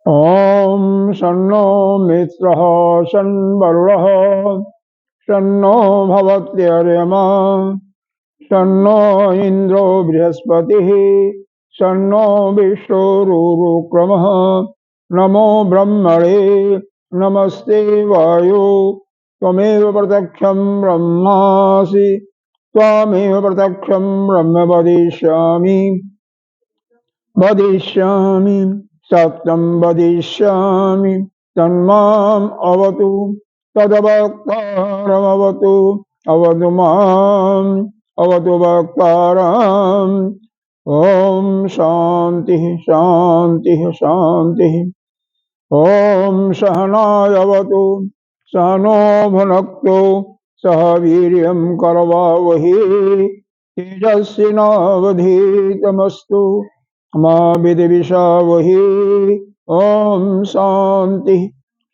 ओम शन्नो मित्रः शन्वरुणः शन्नो भवत्यर्यमा शन्नो इंद्रो बृहस्पतिः शन्नो विष्णुरुक्रमः नमो ब्रह्मणे नमस्ते वायो त्वमेव प्रत्यक्षं ब्रह्मासि त्वमेव प्रत्यक्षं ब्रह्म वदिष्यामि सत्यं वदिष्यामि तन्माम् अवतु तदवक्तारमवतु अवतु माम् अवतु वक्तारम्। ओम शांति शांति शांति। ओम सहनावतु सहनो भुनक्तु सह वीर्यं करवावहि तेजस्विनावधीतमस्तु मा विद्विषावहि। ओम शांति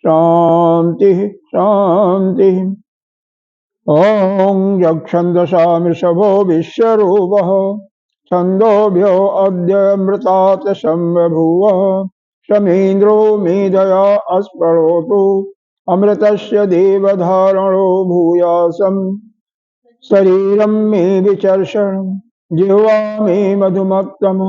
शांति शांति। ओम यक्षन्दशामृषभो विश्वरूपः छन्दोभ्यो अद्यमृतात् संबभूव शमीन्द्रो मेधया अस्परोतु अमृतस्य देवधारणो भूयासम् शरीरं मे विचर्षणं जिह्वा मे मधुमत्तम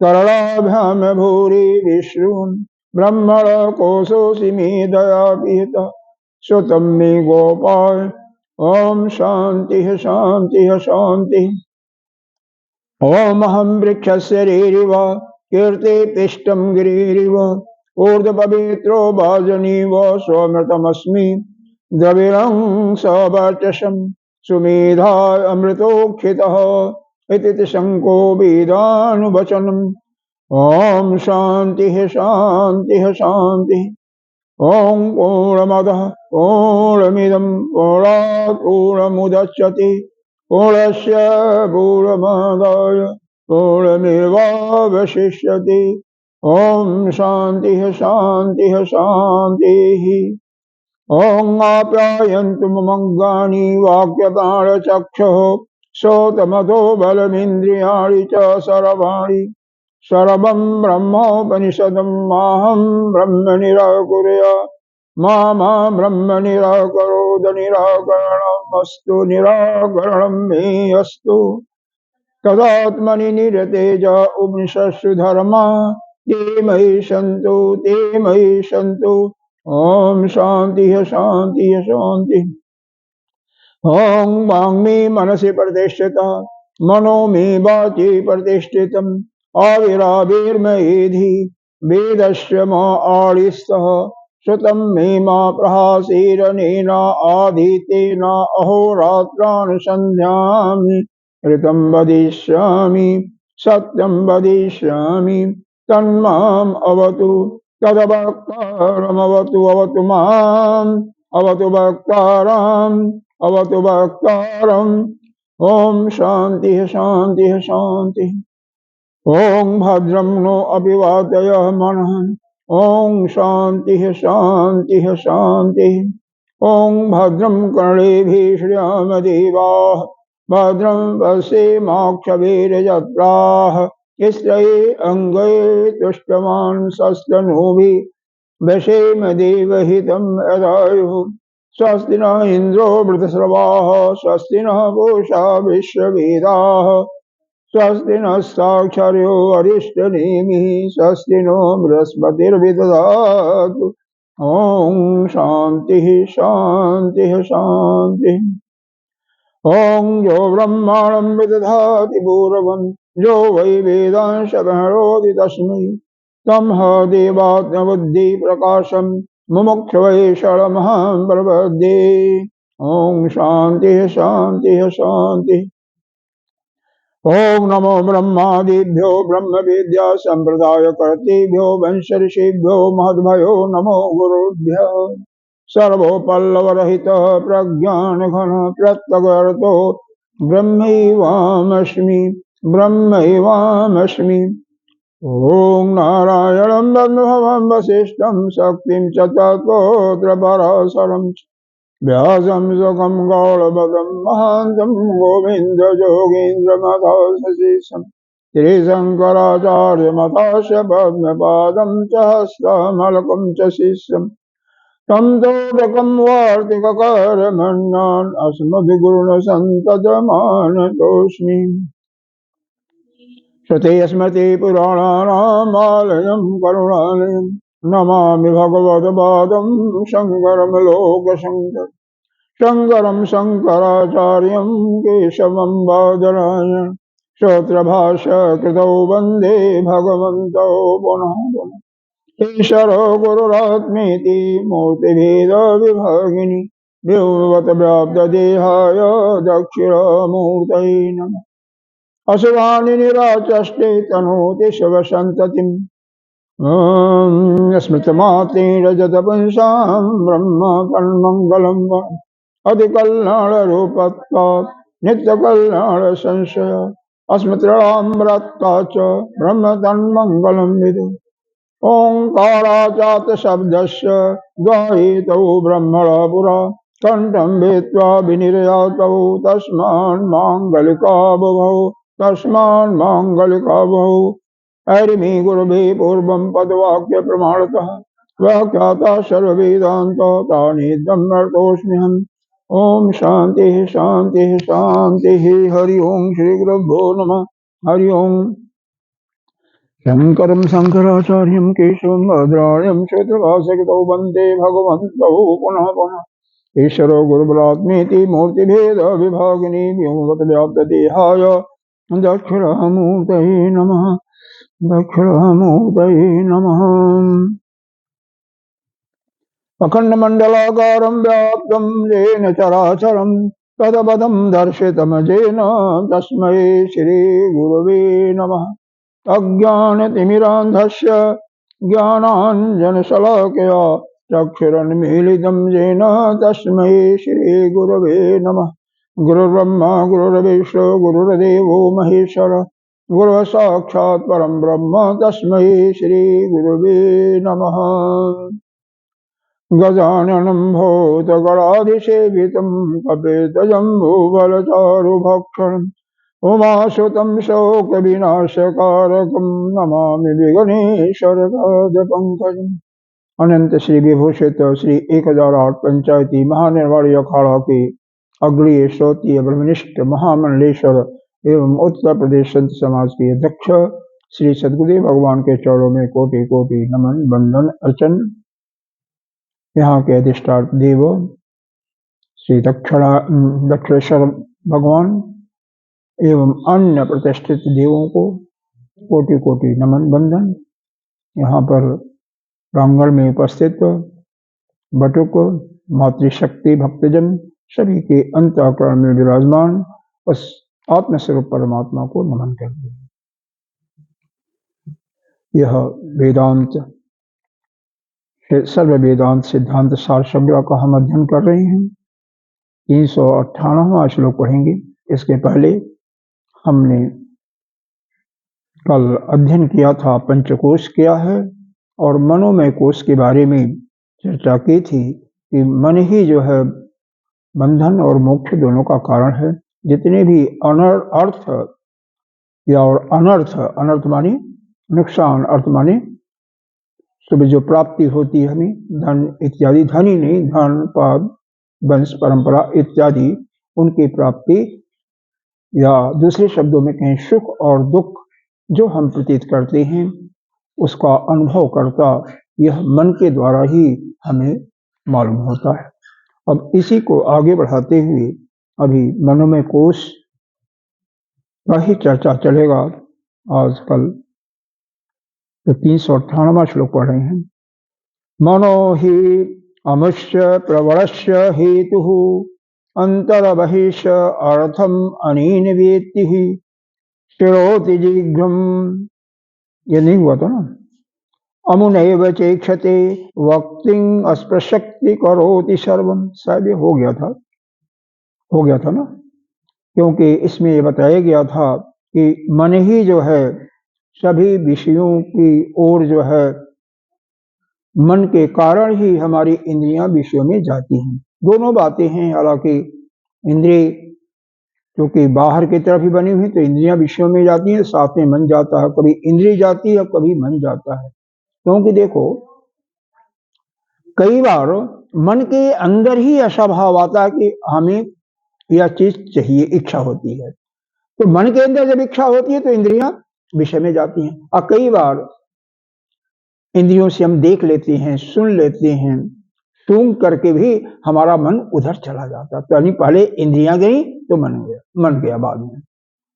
तरलाभ्यां भूरि विश्रुवन् ब्रह्मण कोशोऽसि मेधया पिहितः श्रुतं मे गोपाल। ओम शांति शांति शांति। ओम अहं वृक्षस्यरेरिव कीर्ति पिष्टं गिरिरिव ऊर्ध्वपवित्रो वाजनीव स्वमृतमस्मि द्रविणं सवर्चसं सुमेधा अमृतोक्षितः इति शङ्को वेदानुवचनम्। ओम शांति शांति शांति। ओम पूर्णमदः पूर्णमिदं पूर्णात् पूर्णमुदच्यते पूर्णस्य पूर्णमादाय पूर्णमेवावशिष्यते। ओम शांति शांति शांति। ओम आप्यायन्तु ममङ्गानि वाक्यप्राणचक्षुः श्रोत्रमतो बलमिन्द्रियाणि च सर्वाणि सर्वं ब्रह्मोपनिषदं माहं ब्रह्म निराकुर्या मा ब्रह्म निराकरोद निराकरणमस्तु निराकरणं मे अस्तु तदात्मनि निरतेज उपनिषत्सु धर्मा ते मयि सन्तु। ओम शांति शांति शांति। ओम वाङ्मे मनसि प्रतिष्ठिता मनो मे वाचि प्रतिष्ठितम् आविराविर्मयेधि वेदस्य म आदिस्तः श्रुतं मे मा प्रहासेरनेन आदितेन अहोरात्रानुसन्ध्यामि ऋतं वदिष्यामि सत्यं वदिष्यामि तन्माम् अवतु तदवक्तारमवतु अवतु माम् अवतु वक्तारम् अवतु वक्तारम्। ओम शांति शांति शांति। ओम भद्रं नो अभिवादयः मनः। ओम शांति शांति शांति। ओम भद्रं कर्णेभिः श्रीरामदेवाः भद्रं पश्येमाक्षभिर्यजत्राः स्त्रैः अङ्गैः तुष्टमांसस्तनूभिः वशेम देवहितं यदायुः। स्वस्ति न इंद्रो वृतस्रवाः स्वस्ति न पूषा विश्ववेदाः स्वस्ति नस्ताक्षर्यो अरिष्टनेमिः स्वस्ति नो बृहस्पतिर्विदधातु। ओम शांति शांति शांति। ओम यो ब्रह्माणं विदधाति पूर्वं यो वै वेदांश गणोति तस्मै तं ह देवात्मबुद्धिप्रकाशं मुमुक्षुवै शरणमहं प्रपद्ये। ओम शांति शांति शांति। ओम नमो ब्रह्मादिभ्यो ब्रह्म विद्या संप्रदाय कर्तृभ्यो वंश ऋषिभ्यो महद्भयो नमो गुरुभ्यो सर्वोपल्लवरहित प्रज्ञान घन प्रत्यगर्तो ब्रह्मैवामस्मि ब्रह्मैवामस्मि। ओम नारायणं ब्रह्मभवं वसिष्ठं शक्तिं च तत्त्वोऽत्र पराशरं व्यासं सुखं गौडपदं महान्तं गोविन्दयोगीन्द्रमथाशशीर्षं श्रीशङ्कराचार्यमथास्य पद्मपादं च हस्तमलकं च शिष्यं तं तोटकं वार्तिककारमन्यान् अस्मद्गुरुणसन्ततमानतोऽस्मि। श्रुते स्मृतिपुराणानामालयं करुणालयं नमामि भगवत्पादं शङ्करं लोकशङ्करम् शङ्करं शङ्कराचार्यं केशवं बादरायणं श्रोत्रभाष्य कृतौ वन्दे भगवन्तौ पुनः पुनः। ईश्वरो गुरुरात्मेति मूर्तिभेदविभागिनि व्योमवद्व्याप्तदेहाय दक्षिणामूर्तये नमः। असुराणि निराचष्टे तनोति शिवसन्ततिम् स्मृतमात्रेण जतपुंसां ब्रह्म तन्मङ्गलं वा अधिकल्याणरूपत्वात् नित्यकल्याणसंशय अस्मृतराम्रत्वा च ब्रह्म तन्मङ्गलं विदु। ओङ्काराचात् शब्दस्य द्वैतौ ब्रह्मणा पुरा कण्ठं भेत्वा विनिर्यातौ तस्मान्माङ्गलिका बुभौ तस्मान्माङ्गलिका बुभौ। ऐरिमी गुरुभि पूर्वं पदवाक्य प्रमाणतः व्याख्याता सर्ववेदान्तो तानीदं नतोऽस्म्यहम्। ओम शांति शांति शांति। हरि ओम श्री गुरुभ्यो नमः। हरि ओम। शंकरं शंकराचार्यं केशवं भद्राण्यं सूत्रभाष्यकृतौ वन्दे भगवन्तौ पुनः पुनः। ईश्वरो गुरुबलात्मेति मूर्तिभेद विभागिनी व्योमवद्व्याप्तदेहाय दक्षिणामूर्तये नमः। दक्षिणामूर्तये नमः। अखण्डमण्डलाकारं व्याप्तं येन चराचरं तदपदं दर्शितमजेन तस्मै श्रीगुरवे नमः। अज्ञानतिमिरान्धस्य ज्ञानाञ्जनशलाकया चक्षुरुन्मीलितं येन तस्मै श्रीगुरवे नमः। गुरुर्ब्रह्मा गुरुर्विष्णु गुरुर्देवो महेश्वर गुरुः साक्षात् परं ब्रह्म तस्मै श्रीगुरवे नमः। गजाननं भूतगणाधिसेवितं कपितजम्बूफलचारुभक्षणम् उमासुतं शोकविनाशकारकं नमामि विघ्नेश्वरपादपङ्कजम्। अनंत श्री विभूषित श्री 1008 पंचायती महानिर्वाणी अखाड़ा के अग्रणीय श्रोत्रीय ब्रह्मनिष्ठ महामंडलेश्वर एवं उत्तर प्रदेश संत समाज के अध्यक्ष श्री सद्गुरुदेव भगवान के चरणों में कोटि कोटि नमन बंदन अर्चन। यहाँ के अधिष्ठाता देव श्री दक्षिणेश्वर भगवान एवं अन्य प्रतिष्ठित देवों को कोटि कोटि नमन बंदन। यहाँ पर प्रांगण में उपस्थित बटुक मातृशक्ति भक्तजन सभी के अंतःकरण में विराजमान उस आत्मस्वरूप परमात्मा को नमन करते हैं। यह वेदांत सर्व वेदांत सिद्धांत सार संग्रह का हम अध्ययन कर रहे हैं। 398वां श्लोक पढ़ेंगे। इसके पहले हमने कल अध्ययन किया था पंचकोश क्या है और मनोमय कोश के बारे में चर्चा की थी कि मन ही जो है बंधन और मोक्ष दोनों का कारण है। जितने भी अर्थ या और अनर्थ, अनर्थ माने नुकसान, अर्थ माने सुबह जो प्राप्ति होती है हमें धन इत्यादि, धन ही नहीं धन पद वंश परंपरा इत्यादि उनकी प्राप्ति, या दूसरे शब्दों में कहें सुख और दुख जो हम प्रतीत करते हैं उसका अनुभव करता यह मन के द्वारा ही हमें मालूम होता है। अब इसी को आगे बढ़ाते हुए अभी मनोमय कोश का ही चर्चा चलेगा। आजकल तो 398वां श्लोक पढ़ रहे हैं। मनो ही अमुष्य प्रवरस्य हेतु अंतर्बहिष अर्थम अनेन वेत्ति शिरोति शीघ्रम, ये नहीं हुआ था ना। अमुनैव चेक्षते वक्तिं अस्पृशक्ति करोति सर्वम, शायद ये हो गया था ना, क्योंकि इसमें ये बताया गया था कि मन ही जो है सभी विषयों की ओर जो है, मन के कारण ही हमारी इंद्रियां विषयों में जाती हैं। दोनों बातें हैं, हालांकि इंद्रिय क्योंकि बाहर की तरफ ही बनी हुई तो इंद्रियां विषयों में जाती हैं, साथ में मन जाता है, कभी इंद्रिय जाती है कभी मन जाता है। क्योंकि देखो कई बार मन के अंदर ही ऐसा भाव आता है कि हमें यह चीज चाहिए, इच्छा होती है, तो मन के अंदर जब इच्छा होती है तो इंद्रियां विषय में जाती हैं। और कई बार इंद्रियों से हम देख लेते हैं, सुन लेते हैं, सूंघ करके भी हमारा मन उधर चला जाता, तो यानी पहले इंद्रियां गई तो मन गया बाद में।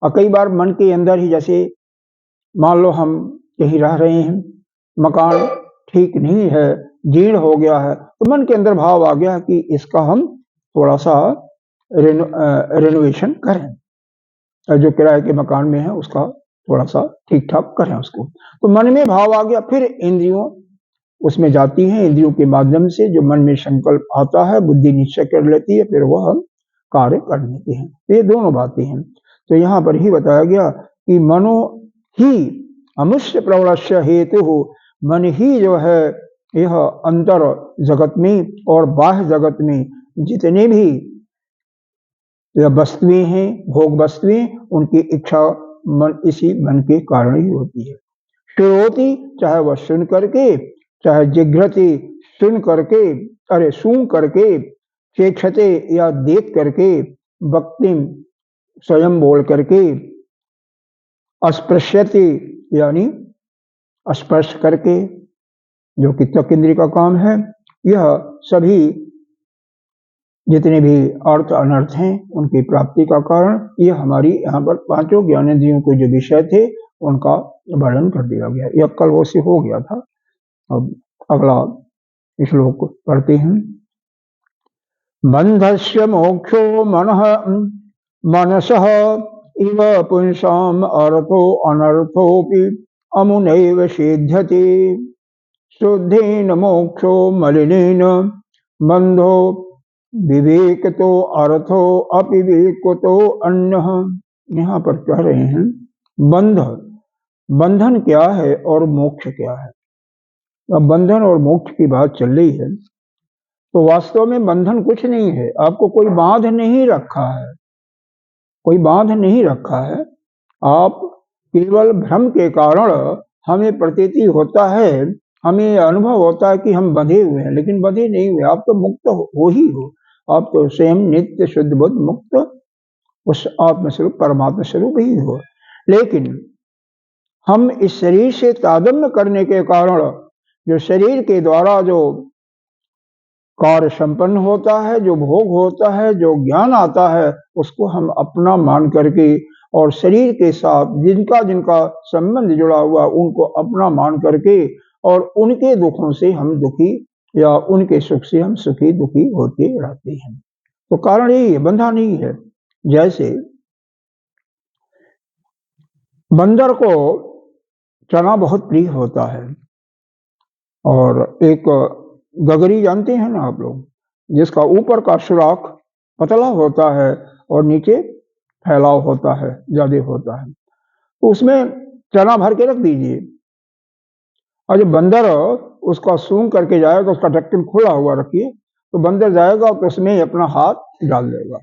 और कई बार मन के अंदर ही, जैसे मान लो हम कहीं रह रहे हैं, मकान ठीक नहीं है, जीर्ण हो गया है, तो मन के अंदर भाव आ गया कि इसका हम थोड़ा सा रेनोवेशन करें, जो किराए के मकान में है उसका थोड़ा सा ठीक ठाक करें उसको। तो मन में भाव आ गया, फिर इंद्रियों उसमें जाती हैं, इंद्रियों के माध्यम से जो मन में संकल्प आता है, बुद्धि निश्चय कर लेती है, फिर वह हम कार्य कर लेते हैं। ये दोनों बातें हैं। तो यहाँ पर ही बताया गया कि मनो ही अमुष्य प्रवणस्य हेतु हो, मन ही जो है यह अंतर जगत में और बाह्य जगत में जितने भी वस्तुएं हैं, भोग वस्तुएं, उनकी इच्छा मन इसी मन के कारण ही होती है। श्रोति, चाहे वह सुन करके, चाहे जिघ्रति सुन करके, अरे सूंघ करके, चेक्षते या देख करके, वक्तिम स्वयं बोल करके, अस्पृश्यति यानी स्पर्श करके, जो कि त्वक इंद्रिय का काम है। यह सभी जितने भी अर्थ अनर्थ हैं उनकी प्राप्ति का कारण, यह हमारी यहाँ पर पांचों ज्ञानेंद्रियों के जो विषय थे उनका वर्णन कर दिया गया। यह कल वो से हो गया था। अब अगला श्लोक पढ़ते हैं। बंधस्य मोक्षो मनसः इव पुंसाम अर्थो अनर्थोपि अमुनैव सिद्ध्यति शुद्धेन मोक्षो मलिनेन बंधो विवेक तो अर्थो अविवेको अन्य। यहाँ पर कह रहे हैं बंधन क्या है और मोक्ष क्या है। अब बंधन और मोक्ष की बात चल रही है, तो वास्तव में बंधन कुछ नहीं है, आपको कोई बांध नहीं रखा है, कोई बांध नहीं रखा है। आप केवल भ्रम के कारण हमें प्रतीति होता है, हमें अनुभव होता है कि हम बंधे हुए हैं, लेकिन बंधे नहीं हुए, आप तो मुक्त हो ही हो। आप तो स्वयं नित्य शुद्ध बुद्ध मुक्त उस आत्मस्वरूप परमात्मा स्वरूप ही हो। लेकिन हम इस शरीर से तादात्म्य करने के कारण जो शरीर के द्वारा जो कार्य संपन्न होता है, जो भोग होता है, जो ज्ञान आता है, उसको हम अपना मान करके और शरीर के साथ जिनका जिनका संबंध जुड़ा हुआ उनको अपना मान करके और उनके दुखों से हम दुखी या उनके सुख से हम सुखी दुखी होते रहते हैं। तो कारण यही है, बंधा नहीं है। जैसे बंदर को चना बहुत प्रिय होता है, और एक गगरी जानते हैं ना आप लोग, जिसका ऊपर का सुराख पतला होता है और नीचे फैलाव होता है, ज्यादा होता है, तो उसमें चना भर के रख दीजिए, और जब बंदर उसका सूंघ करके जाएगा, उसका ढक्कन खुला हुआ रखिए, तो बंदर जाएगा तो उसमें अपना हाथ डाल देगा,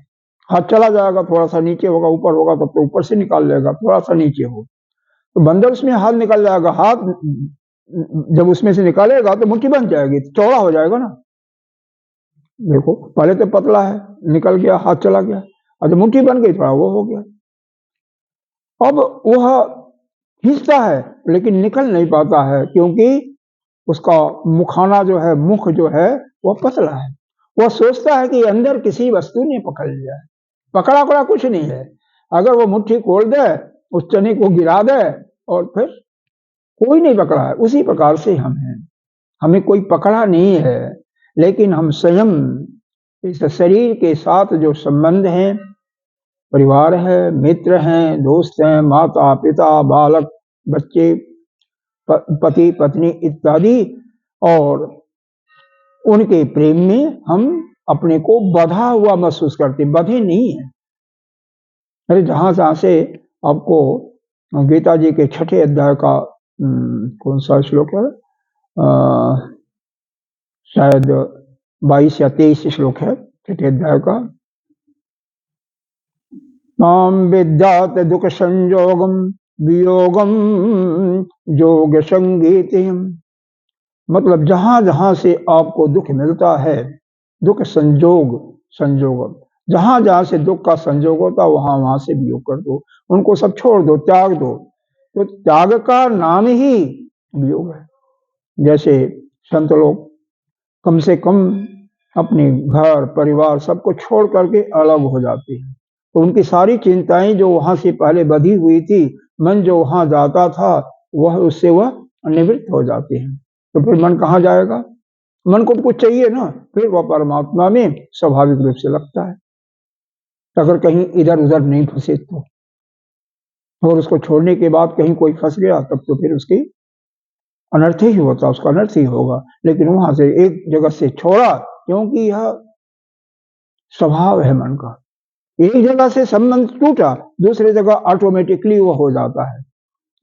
हाथ चला जाएगा, थोड़ा सा नीचे होगा, ऊपर होगा तब तो ऊपर से निकाल लेगा, थोड़ा सा नीचे हो तो बंदर उसमें हाथ निकाल जाएगा। हाथ जब उसमें से निकालेगा तो मुट्ठी बन जाएगी, चौड़ा हो जाएगा ना। देखो पहले तो पतला है, निकल गया, हाथ चला गया, और जब मुट्ठी बन गई थोड़ा वो हो गया। अब वह खींचता है लेकिन निकल नहीं पाता है, क्योंकि उसका मुखाना जो है, मुख जो है वह पतला है। वह सोचता है कि अंदर किसी वस्तु ने पकड़ लिया है, पकड़ा कुछ नहीं है। अगर वो मुट्ठी खोल दे, उस चने को गिरा दे, और फिर कोई नहीं पकड़ा है। उसी प्रकार से हम हैं, हमें कोई पकड़ा नहीं है, लेकिन हम स्वयं इस शरीर के साथ जो संबंध है, परिवार है, मित्र हैं, दोस्त हैं, माता पिता, बालक, बच्चे, पति पत्नी इत्यादि, और उनके प्रेम में हम अपने को बंधा हुआ महसूस करते, बंधे नहीं है। अरे जहां से आपको गीता जी के 6ठे अध्याय का कौन सा श्लोक है, शायद 22 या 23 श्लोक है 6ठे अध्याय का, ताम विद्यात दुख संयोगम वियोगम जोग संगीतिम। मतलब जहां जहां से आपको दुख मिलता है, दुख संयोग, जहां जहां से दुख का संयोग होता है वहां वहां से वियोग कर दो, उनको सब छोड़ दो, त्याग दो। तो त्याग का नाम ही वियोग है। जैसे संत लोग कम से कम अपने घर परिवार सबको छोड़ करके अलग हो जाते हैं, तो उनकी सारी चिंताएं जो वहां से पहले बधी हुई थी, मन जो वहां जाता था वह उससे वह निवृत्त हो जाते हैं। तो फिर मन कहाँ जाएगा? मन को तो कुछ चाहिए ना, फिर वह परमात्मा में स्वाभाविक रूप से लगता है, अगर कहीं इधर उधर नहीं फंसे तो। और उसको छोड़ने के बाद कहीं कोई फंस गया तब तो फिर उसकी अनर्थ ही होता, उसका अनर्थ ही होगा। लेकिन वहां से एक जगह से छोड़ा, क्योंकि यह स्वभाव है मन का। एक जगह से संबंध टूटा, दूसरी जगह ऑटोमेटिकली वो हो जाता है।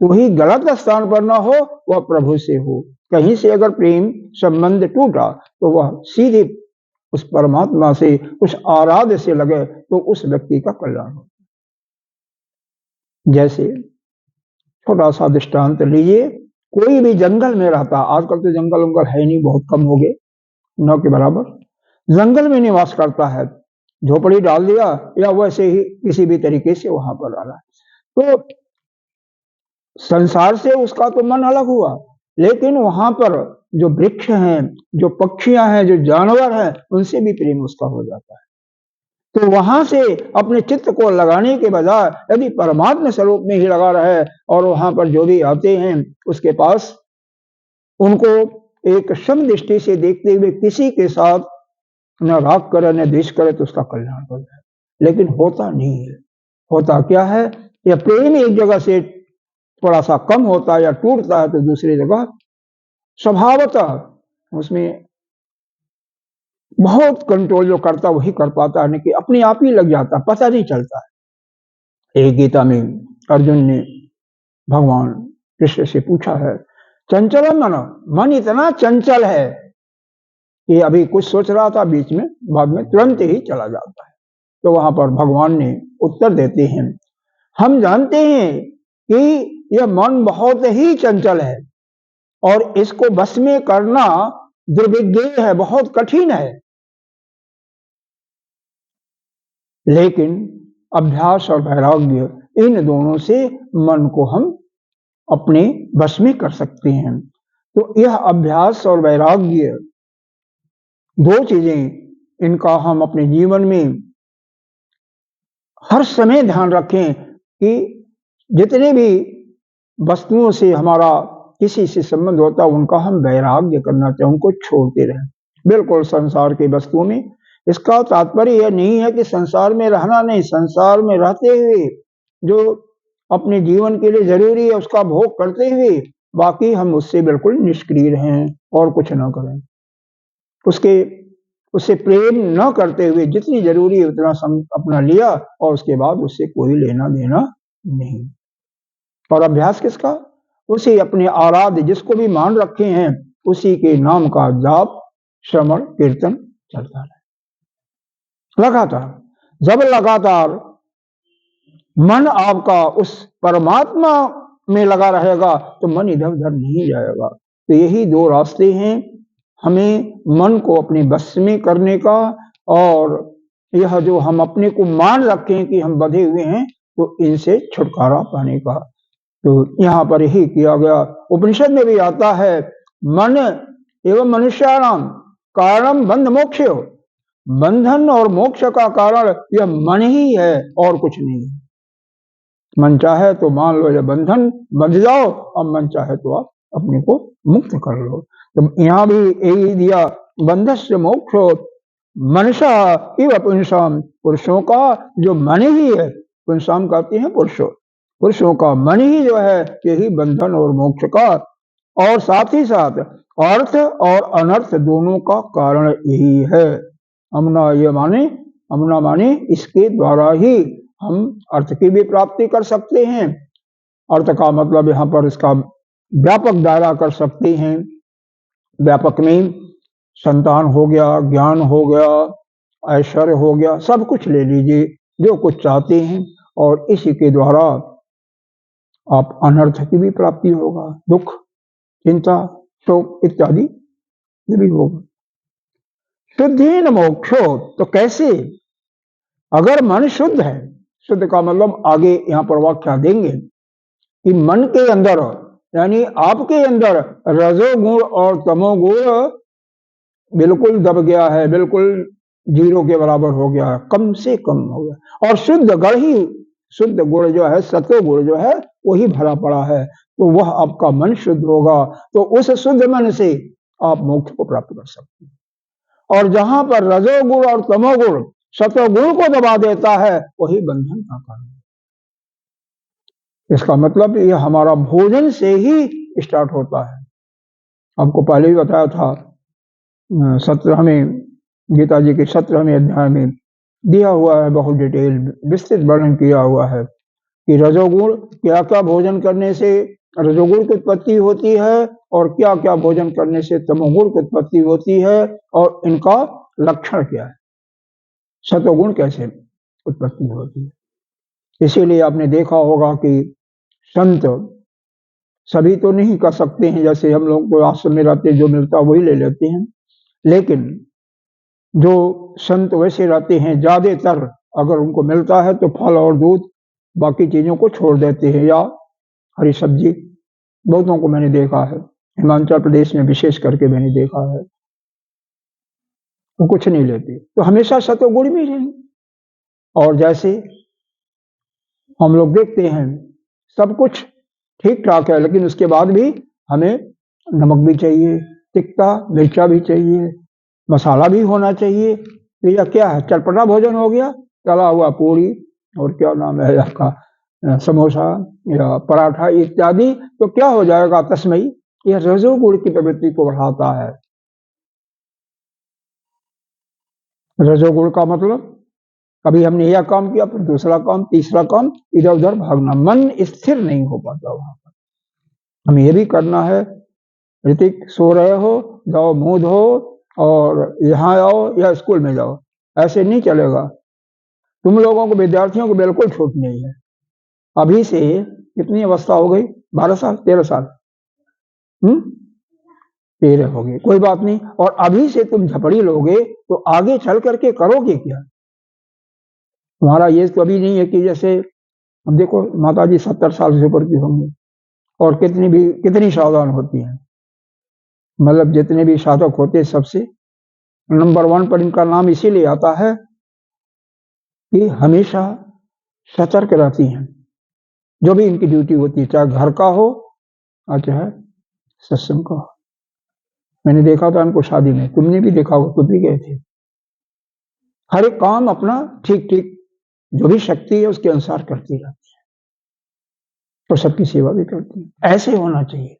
वही गलत स्थान पर ना हो, वह प्रभु से हो। कहीं से अगर प्रेम संबंध टूटा तो वह सीधे उस परमात्मा से, उस आराध्य से लगे तो उस व्यक्ति का कल्याण हो। जैसे छोटा सा दृष्टांत लीजिए, कोई भी जंगल में रहता, आजकल तो जंगल उंगल है नहीं, बहुत कम हो गए, न के बराबर। जंगल में निवास करता है, झोपड़ी डाल दिया या वैसे ही किसी भी तरीके से वहां पर डाला, तो संसार से उसका तो मन अलग हुआ, लेकिन वहां पर जो वृक्ष हैं, जो पक्षियां हैं, जो जानवर हैं, उनसे भी प्रेम उसका हो जाता है। तो वहां से अपने चित्त को लगाने के बजाय यदि परमात्मा स्वरूप में ही लगा रहे, और वहां पर जो भी आते हैं उसके पास उनको एक सम दृष्टि से देखते हुए किसी के साथ न राग करे न द्वेष करे तो उसका कल्याण हो जाए। लेकिन होता नहीं है। होता क्या है, यह प्रेम एक जगह से थोड़ा सा कम होता है या टूटता है तो दूसरी जगह स्वभावतः उसमें बहुत कंट्रोल जो करता वही कर पाता है, कि अपने आप ही लग जाता, पता नहीं चलता है। एक गीता में अर्जुन ने भगवान कृष्ण से पूछा है, चंचल मन इतना चंचल है कि अभी कुछ सोच रहा था बीच में, बाद में तुरंत ही चला जाता है। तो वहां पर भगवान ने उत्तर देते हैं, हम जानते हैं कि यह मन बहुत ही चंचल है और इसको बस में करना दुर्विज्ञ है, बहुत कठिन है, लेकिन अभ्यास और वैराग्य इन दोनों से मन को हम अपने बस में कर सकते हैं। तो यह अभ्यास और वैराग्य दो चीजें, इनका हम अपने जीवन में हर समय ध्यान रखें कि जितने भी वस्तुओं से हमारा किसी से संबंध होता है उनका हम वैराग्य करना चाहिए, उनको छोड़ते रहें। बिल्कुल संसार की वस्तुओं में, इसका तात्पर्य यह नहीं है कि संसार में रहना नहीं, संसार में रहते हुए जो अपने जीवन के लिए जरूरी है उसका भोग करते हुए बाकी हम उससे बिल्कुल निष्क्रिय रहें और कुछ ना करें। उससे प्रेम न करते हुए जितनी जरूरी है उतना अपना लिया और उसके बाद उससे कोई लेना देना नहीं। और अभ्यास किसका? उसी अपने आराध्य जिसको भी मान रखे हैं उसी के नाम का जाप श्रवण कीर्तन चलता रहे लगातार। जब लगातार मन आपका उस परमात्मा में लगा रहेगा तो मन इधर उधर नहीं जाएगा। तो यही दो रास्ते हैं हमें मन को अपने बस में करने का, और यह जो हम अपने को मान रखें कि हम बंधे हुए हैं तो इनसे छुटकारा पाने का। तो यहाँ पर यही किया गया। उपनिषद में भी आता है, मन एवं मनुष्याणाम कारणम बंध मोक्ष। बंधन और मोक्ष का कारण यह मन ही है और कुछ नहीं। मन चाहे तो मान लो या बंधन बंध जाओ, और मन चाहे तो आप अपने को मुक्त कर लो। तो यहाँ भी यही दिया, बंधस्य मोक्षो मनसा इव पुंसाम, पुरुषों का जो मन ही है, पुंसाम कहते हैं पुरुषों, पुरुषों का मन ही जो है यही बंधन और मोक्ष का, और साथ ही साथ अर्थ और अनर्थ दोनों का कारण यही है। अमना ये माने, अमना माने इसके द्वारा ही हम अर्थ की भी प्राप्ति कर सकते हैं। अर्थ का मतलब यहाँ पर इसका व्यापक दायरा कर सकते हैं। व्यापक में संतान हो गया, ज्ञान हो गया, ऐश्वर्य हो गया, सब कुछ ले लीजिए जो कुछ चाहते हैं, और इसी के द्वारा आप अनर्थ की भी प्राप्ति होगा, दुख, चिंता, शोक इत्यादि ये भी होगा। शुद्धीन मोक्षो, तो कैसे? अगर मन शुद्ध है, शुद्ध का मतलब आगे यहाँ पर व्याख्या देंगे कि मन के अंदर यानी आपके अंदर रजोगुण और तमोगुण बिल्कुल दब गया है, बिल्कुल जीरो के बराबर हो गया है, कम से कम हो गया, और शुद्ध गण ही, शुद्ध गुण जो है, सत्व गुण जो है वही भरा पड़ा है, तो वह आपका मन शुद्ध होगा, तो उस शुद्ध मन से आप मोक्ष को प्राप्त कर सकते हैं। और जहां पर रजोगुण और तमोगुण सत्वगुण को दबा देता है वही बंधन का कारण है। इसका मतलब ये हमारा भोजन से ही स्टार्ट होता है। आपको पहले भी बताया था, 17वें गीता जी के 17वें अध्याय में दिया हुआ है, बहुत डिटेल विस्तृत वर्णन किया हुआ है कि रजोगुण क्या क्या भोजन करने से रजोगुण की उत्पत्ति होती है, और क्या क्या भोजन करने से तमोगुण की उत्पत्ति होती है, और इनका लक्षण क्या है, सतोगुण कैसे उत्पत्ति होती है। इसीलिए आपने देखा होगा कि संत सभी तो नहीं कर सकते हैं, जैसे हम लोग को आश्रम में रहते जो मिलता वही ले लेते हैं, लेकिन जो संत वैसे रहते हैं ज्यादातर अगर उनको मिलता है तो फल और दूध बाकी चीजों को छोड़ देते हैं, या हरी सब्जी, बहुतों को मैंने देखा है, हिमाचल प्रदेश में विशेष करके मैंने देखा है, वो कुछ नहीं लेते, तो हमेशा सतोगुण में रहेंगे। और जैसे हम लोग देखते हैं सब कुछ ठीक ठाक है, लेकिन उसके बाद भी हमें नमक भी चाहिए, तिक्ता मिर्चा भी चाहिए, मसाला भी होना चाहिए। तो यह क्या है, चटपटा भोजन हो गया, तला हुआ पूरी और क्या नाम है आपका समोसा या पराठा इत्यादि, तो क्या हो जाएगा, तस्मई यह रजोगुण की प्रवृत्ति को बढ़ाता है। रजोगुण का मतलब कभी हमने यह काम किया, फिर दूसरा काम, तीसरा काम, इधर उधर भागना, मन स्थिर नहीं हो पाता वहां पर। हमें यह भी करना है, ऋतिक सो रहे हो, जाओ मुंह धो और यहाँ आओ या स्कूल में जाओ, ऐसे नहीं चलेगा। तुम लोगों को, विद्यार्थियों को बिल्कुल छूट नहीं है। अभी से कितनी अवस्था हो गई, 12 साल 13 साल, 13 हो गए, कोई बात नहीं, और अभी से तुम झपड़ी लोगे तो आगे चल करके करोगे क्या? तुम्हारा ये तो अभी नहीं है कि जैसे हम देखो माता जी 70 साल से ऊपर की होंगी और कितनी सावधान होती हैं, मतलब जितने भी साधक होते सबसे नंबर 1 पर इनका नाम इसीलिए आता है कि हमेशा सतर्क रहती हैं, जो भी इनकी ड्यूटी होती है, चाहे घर का हो और चाहे सत्संग का हो। मैंने देखा था उनको शादी में, तुमने भी देखा हो, तुम भी गए थे। हर एक काम अपना ठीक ठीक जो भी शक्ति है उसके अनुसार करती रहती है, तो सबकी सेवा भी करती है। ऐसे होना चाहिए।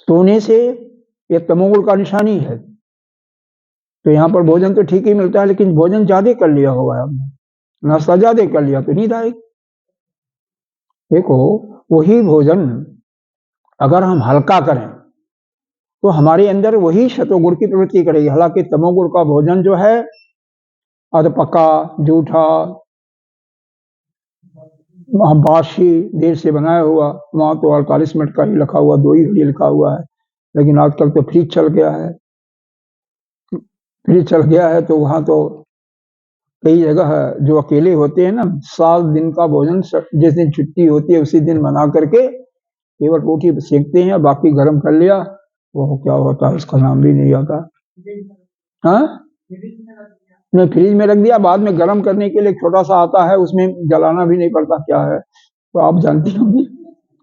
सोने से ये तमोगुण का निशानी है। तो यहाँ पर भोजन तो ठीक ही मिलता है, लेकिन भोजन ज्यादा कर लिया होगा हमने, नाश्ता ज्यादा कर लिया तो नींद आएगी। देखो वही भोजन अगर हम हल्का करें तो हमारे अंदर वही शतोगुण की प्रवृत्ति करेगी। हालांकि तमोगुण का भोजन जो है अधपका, जूठा, बासी, देर से बनाया हुआ, वहां तो 48 मिनट का ही लिखा हुआ, 2 ही घड़ी लिखा हुआ है, लेकिन आजकल तो फ्रिज चल गया है। फ्रिज चल गया है तो वहां तो कई जगह है जो अकेले होते हैं ना, 7 दिन का भोजन जिस दिन छुट्टी होती है उसी दिन बना करके केवल रोटी सेकते हैं, बाकी गर्म कर लिया, वो क्या होता है उसका नाम भी नहीं आता। हाँ, नहीं फ्रिज में रख दिया, बाद में गर्म करने के लिए छोटा सा आता है, उसमें जलाना भी नहीं पड़ता, क्या है तो आप जानती होंगी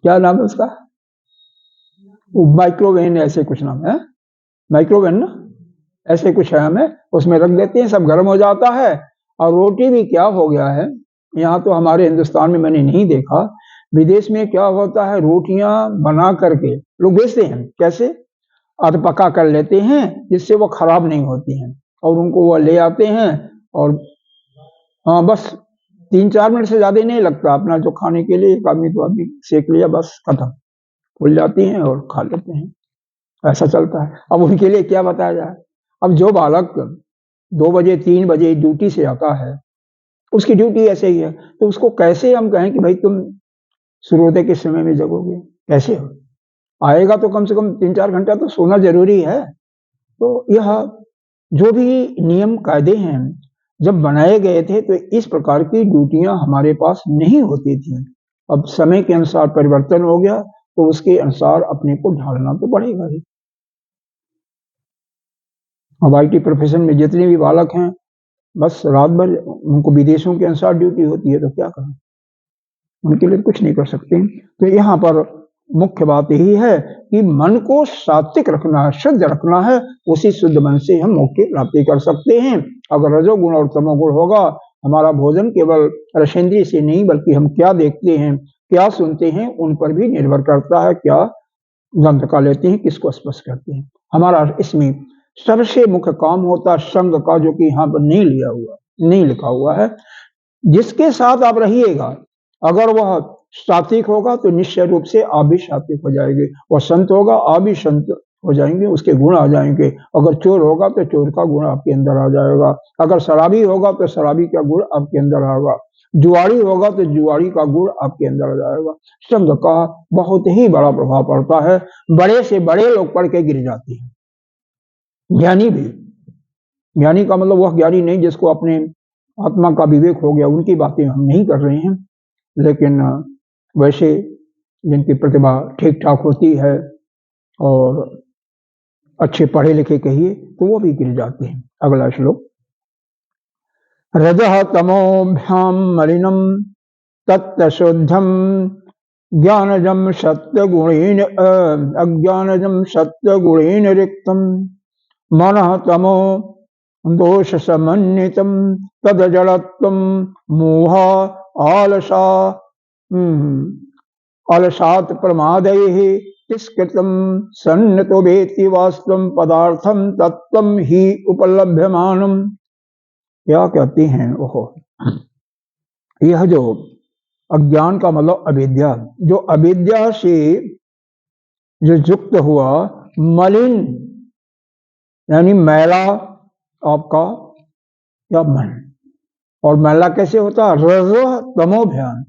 क्या नाम है उसका, माइक्रोवेव ऐसे कुछ नाम है, माइक्रोवेव ना, ऐसे कुछ है, हमें उसमें रख देते हैं, सब गर्म हो जाता है। और रोटी भी क्या हो गया है, यहाँ तो हमारे हिंदुस्तान में मैंने नहीं देखा, विदेश में क्या होता है, रोटियां बना करके लोग बेचते हैं। कैसे? अध पका कर लेते हैं जिससे वो खराब नहीं होती हैं, और उनको वो ले आते हैं, और हाँ बस 3-4 मिनट से ज्यादा नहीं लगता अपना जो खाने के लिए, एक आदमी तो आदमी सेक लिया, बस खत्म, खुल जाती हैं और खा लेते हैं। ऐसा चलता है। अब उनके लिए क्या बताया जाए। अब जो बालक 2 बजे 3 बजे ड्यूटी से आता है, उसकी ड्यूटी ऐसे ही है, तो उसको कैसे हम कहें कि भाई तुम सूर्योदय के समय में जगोगे? कैसे हो? आएगा तो कम से कम 3-4 घंटा तो सोना जरूरी है। तो यह जो भी नियम कायदे हैं, जब बनाए गए थे तो इस प्रकार की ड्यूटियां हमारे पास नहीं होती थी। अब समय के अनुसार परिवर्तन हो गया, तो उसके अनुसार अपने को ढालना तो पड़ेगा ही। अब IT प्रोफेशन में जितने भी बालक हैं, बस रात भर उनको विदेशों के अनुसार ड्यूटी होती है, तो क्या करें, उनके लिए कुछ नहीं कर सकते। तो यहाँ पर मुख्य बात यही है कि मन को सात्विक रखना है, शुद्ध रखना है। उसी शुद्ध मन से हम मोक्ष की प्राप्ति कर सकते हैं। अगर रजोगुण और तमोगुण होगा, हमारा भोजन केवल रसेंद्रिय से नहीं, बल्कि हम क्या देखते हैं, क्या सुनते हैं, उन पर भी निर्भर करता है। क्या गंध का लेते हैं, किसको स्पर्श करते हैं। हमारा इसमें सबसे मुख्य काम होता है संग का, जो कि यहाँ पर नहीं लिखा हुआ है। जिसके साथ आप रहिएगा, अगर वह सात्विक होगा तो निश्चय रूप से आप भी सात्विक हो जाएंगे, और संत होगा आप भी संत हो जाएंगे, उसके गुण आ जाएंगे। अगर चोर होगा तो चोर का गुण आपके अंदर आ जाएगा, अगर शराबी होगा तो शराबी का गुण आपके अंदर आएगा, जुआरी होगा तो जुआरी का गुण आपके अंदर आ जाएगा। संग का बहुत ही बड़ा प्रभाव पड़ता है। बड़े से बड़े लोग पढ़ के गिर जाते हैं, ज्ञानी भी। ज्ञानी का मतलब वह ज्ञानी नहीं जिसको अपने आत्मा का विवेक हो गया, उनकी बातें हम नहीं कर रहे हैं, लेकिन वैसे जिनकी प्रतिभा ठीक ठाक होती है और अच्छे पढ़े लिखे कहिए, तो वो भी गिर जाते हैं। अगला श्लोक। रजः तमोभ्याम मलिनम तत्शुद्धम ज्ञानजम सत्वगुणेन अज्ञानजम सत्वगुणेन रिक्तम मनः तमो दोष समन्वितम तद जड़त्वम मोह आलसा अलसात प्रमादैः तिष्कृतं सन्नतो वेत्ति वास्तवं पदार्थम तत्त्वं ही उपलभ्यमानम। क्या कहती हैं? ओहो, यह जो अज्ञान का मतलब अविद्या, जो अविद्या से जो युक्त हुआ मलिन यानी मैला आपका या मन, और मैला कैसे होता है? रज तमोभ्यान,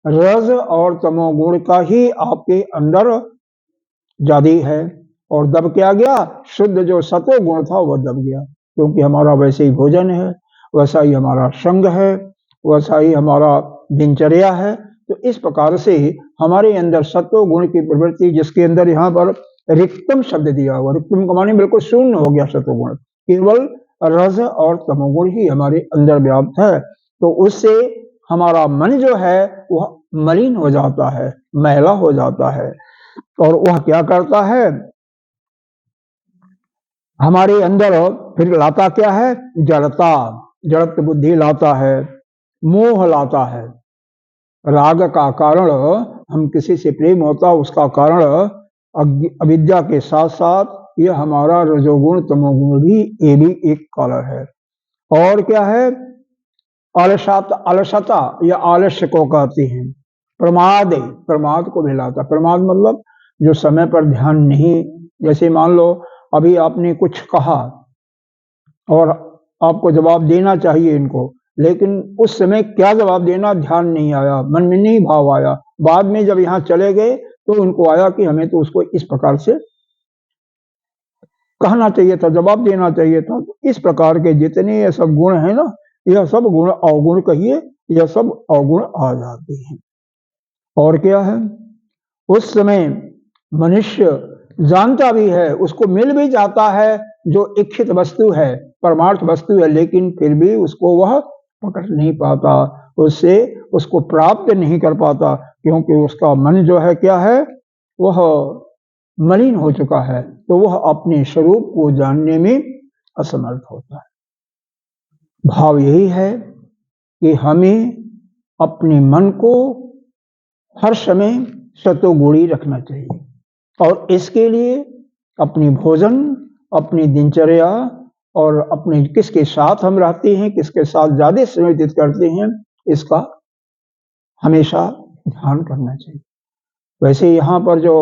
रज और तमोगुण का ही आपके अंदर जादी है, और दब क्या गया? शुद्ध जो सतो गुण था वह दब गया, क्योंकि हमारा वैसे ही भोजन है, वैसा ही हमारा संग है, वैसा ही हमारा दिनचर्या है। तो इस प्रकार से हमारे अंदर सतो गुण की प्रवृत्ति, जिसके अंदर यहाँ पर रिक्तम शब्द दिया हुआ, रिक्तम का माने बिल्कुल शून्य हो गया सतो गुण, केवल रज और तमोगुण ही हमारे अंदर व्याप्त है। तो उससे हमारा मन जो है वह मलिन हो जाता है, मैला हो जाता है, और वह क्या करता है? हमारे अंदर फिर लाता क्या है? जड़ता, जड़त्व बुद्धि लाता है, मोह लाता है। राग का कारण, हम किसी से प्रेम होता उसका कारण अविद्या के साथ साथ यह हमारा रजोगुण तमोगुण भी, ये भी एक कारण है। और क्या है? अलसता या आलस्य को कहते हैं। प्रमाद, प्रमाद को भी लाता। प्रमाद मतलब जो समय पर ध्यान नहीं, जैसे मान लो अभी आपने कुछ कहा और आपको जवाब देना चाहिए इनको, लेकिन उस समय क्या जवाब देना ध्यान नहीं आया, मन में नहीं भाव आया, बाद में जब यहाँ चले गए तो उनको आया कि हमें तो उसको इस प्रकार से कहना चाहिए था, जवाब देना चाहिए था। तो इस प्रकार के जितने ये सब गुण है ना, यह सब गुण अवगुण कहिए, यह सब अवगुण आ जाते हैं। और क्या है? उस समय मनुष्य जानता भी है, उसको मिल भी जाता है जो इच्छित वस्तु है, परमार्थ वस्तु है, लेकिन फिर भी उसको वह पकड़ नहीं पाता, उससे उसको प्राप्त नहीं कर पाता, क्योंकि उसका मन जो है क्या है? वह मलिन हो चुका है। तो वह अपने स्वरूप को जानने में असमर्थ होता है। भाव यही है कि हमें अपने मन को हर समय सतोगुणी रखना चाहिए और इसके लिए अपनी भोजन, अपनी दिनचर्या और अपने किसके साथ हम रहते हैं, किसके साथ ज्यादा समय व्यतीत करते हैं, इसका हमेशा ध्यान करना चाहिए। वैसे यहाँ पर जो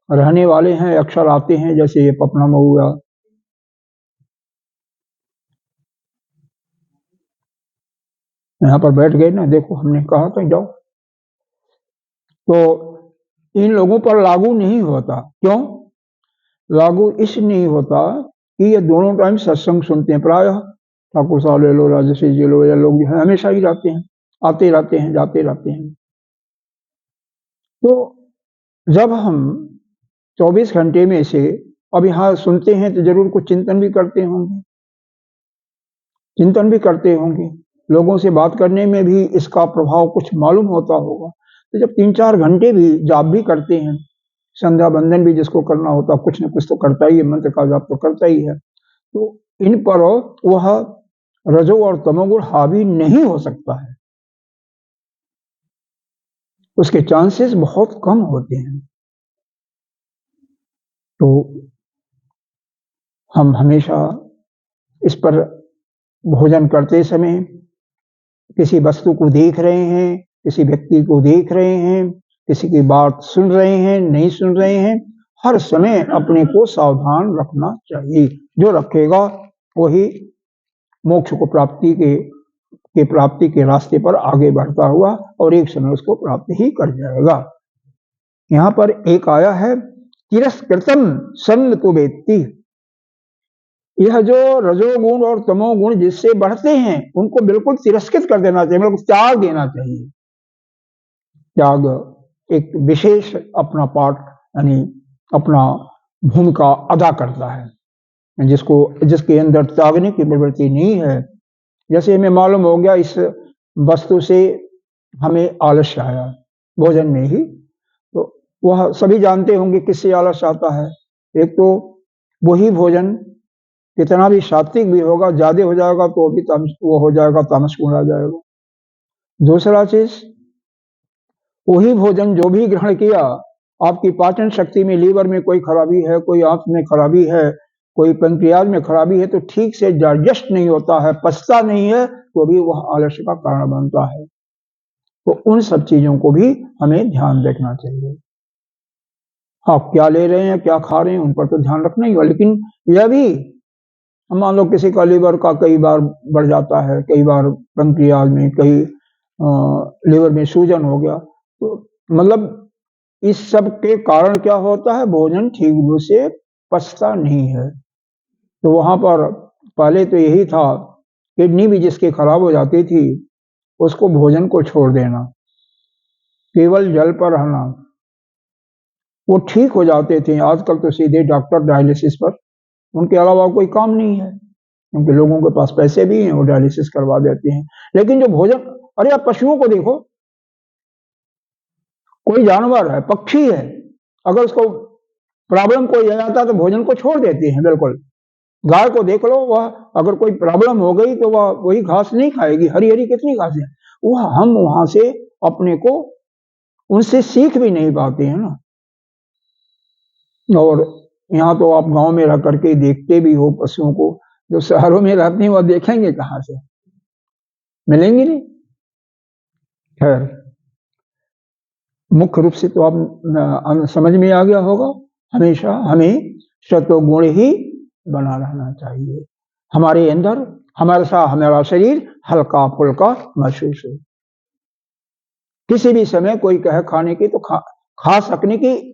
रहने वाले हैं अक्सर आते हैं, जैसे ये पपनम हुआ, यहाँ पर बैठ गए ना, देखो हमने कहा कहीं जाओ, तो इन लोगों पर लागू नहीं होता। क्यों लागू इस नहीं होता कि ये दोनों टाइम सत्संग सुनते हैं। प्रायः ठाकुर साहब ले लो, राजश्री जी लो, या लोग हमेशा ही रहते हैं, आते रहते हैं, जाते रहते हैं। तो जब हम 24 घंटे में से अब यहाँ सुनते हैं तो जरूर कुछ चिंतन भी करते होंगे, लोगों से बात करने में भी इसका प्रभाव कुछ मालूम होता होगा। तो जब 3-4 घंटे भी जाप भी करते हैं, संध्या बंदन भी जिसको करना होता, कुछ न कुछ तो करता ही है, मंत्र का जाप तो करता ही है, तो इन पर वह रजो और तमोगुण हावी नहीं हो सकता है, उसके चांसेस बहुत कम होते हैं। तो हम हमेशा इस पर भोजन करते समय किसी वस्तु को देख रहे हैं, किसी व्यक्ति को देख रहे हैं, किसी की बात सुन रहे हैं, नहीं सुन रहे हैं, हर समय अपने को सावधान रखना चाहिए। जो रखेगा वही मोक्ष को प्राप्ति के रास्ते पर आगे बढ़ता हुआ और एक समय उसको प्राप्त ही कर जाएगा। यहाँ पर एक आया है, तिरस्कृतम सन्न तो वेत्ति। यह जो रजोगुण और तमोगुण जिससे बढ़ते हैं उनको बिल्कुल तिरस्कृत कर देना चाहिए, बिल्कुल त्याग देना चाहिए। त्याग एक विशेष अपना पार्ट यानी अपना भूमिका अदा करता है। जिसके अंदर त्यागने की प्रवृत्ति नहीं है, जैसे हमें मालूम हो गया इस वस्तु से हमें आलस्य आया भोजन में ही, तो वह सभी जानते होंगे किससे आलस्य आता है। एक तो वही भोजन कितना भी सात्विक भी होगा, ज्यादा हो जाएगा तो भी वो हो जाएगा, तामस गुण आ जाएगा। दूसरा चीज, वही भोजन जो भी ग्रहण किया, आपकी पाचन शक्ति में, लीवर में कोई खराबी है, कोई आंत में खराबी है, कोई पैंक्रियाज में खराबी है, तो ठीक से डाइजेस्ट नहीं होता है, पचता नहीं है, तो भी वह आलस्य का कारण बनता है। तो उन सब चीजों को भी हमें ध्यान रखना चाहिए। आप क्या ले रहे हैं, क्या खा रहे हैं, उन पर तो ध्यान रखना ही होगा। लेकिन यह भी मान लो किसी का लीवर का कई बार बढ़ जाता है, कई बार पैंक्रियाज में, कई लीवर में सूजन हो गया, तो मतलब इस सब के कारण क्या होता है, भोजन ठीक से पचता नहीं है। तो वहां पर पहले तो यही था, किडनी भी जिसकी खराब हो जाती थी उसको भोजन को छोड़ देना, केवल जल पर रहना, वो ठीक हो जाते थे। आजकल तो सीधे डॉक्टर डायलिसिस पर, उनके अलावा कोई काम नहीं है, क्योंकि लोगों के पास पैसे भी हैं, वो डायलिसिस करवा देते हैं। लेकिन जो भोजन, अरे आप पशुओं को देखो, कोई जानवर है, पक्षी है, अगर उसको प्रॉब्लम कोई आ जाता है तो भोजन को छोड़ देते हैं बिल्कुल। गाय को देख लो, वह अगर कोई प्रॉब्लम हो गई तो वह वही घास नहीं खाएगी, हरी हरी कितनी घास है वह, हम वहां से अपने को उनसे सीख भी नहीं पाते हैं ना। और यहाँ तो आप गांव में रह करके देखते भी हो पशुओं को, जो शहरों में रहते हैं वह देखेंगे कहां से, मिलेंगे नहीं। खैर, मुख्य रूप से तो आप समझ में आ गया होगा, हमेशा हमें सत्वगुण ही बना रहना चाहिए। हमारे अंदर हमारा शरीर हल्का फुल्का महसूस हो, किसी भी समय कोई कहे खाने की तो खा सकने की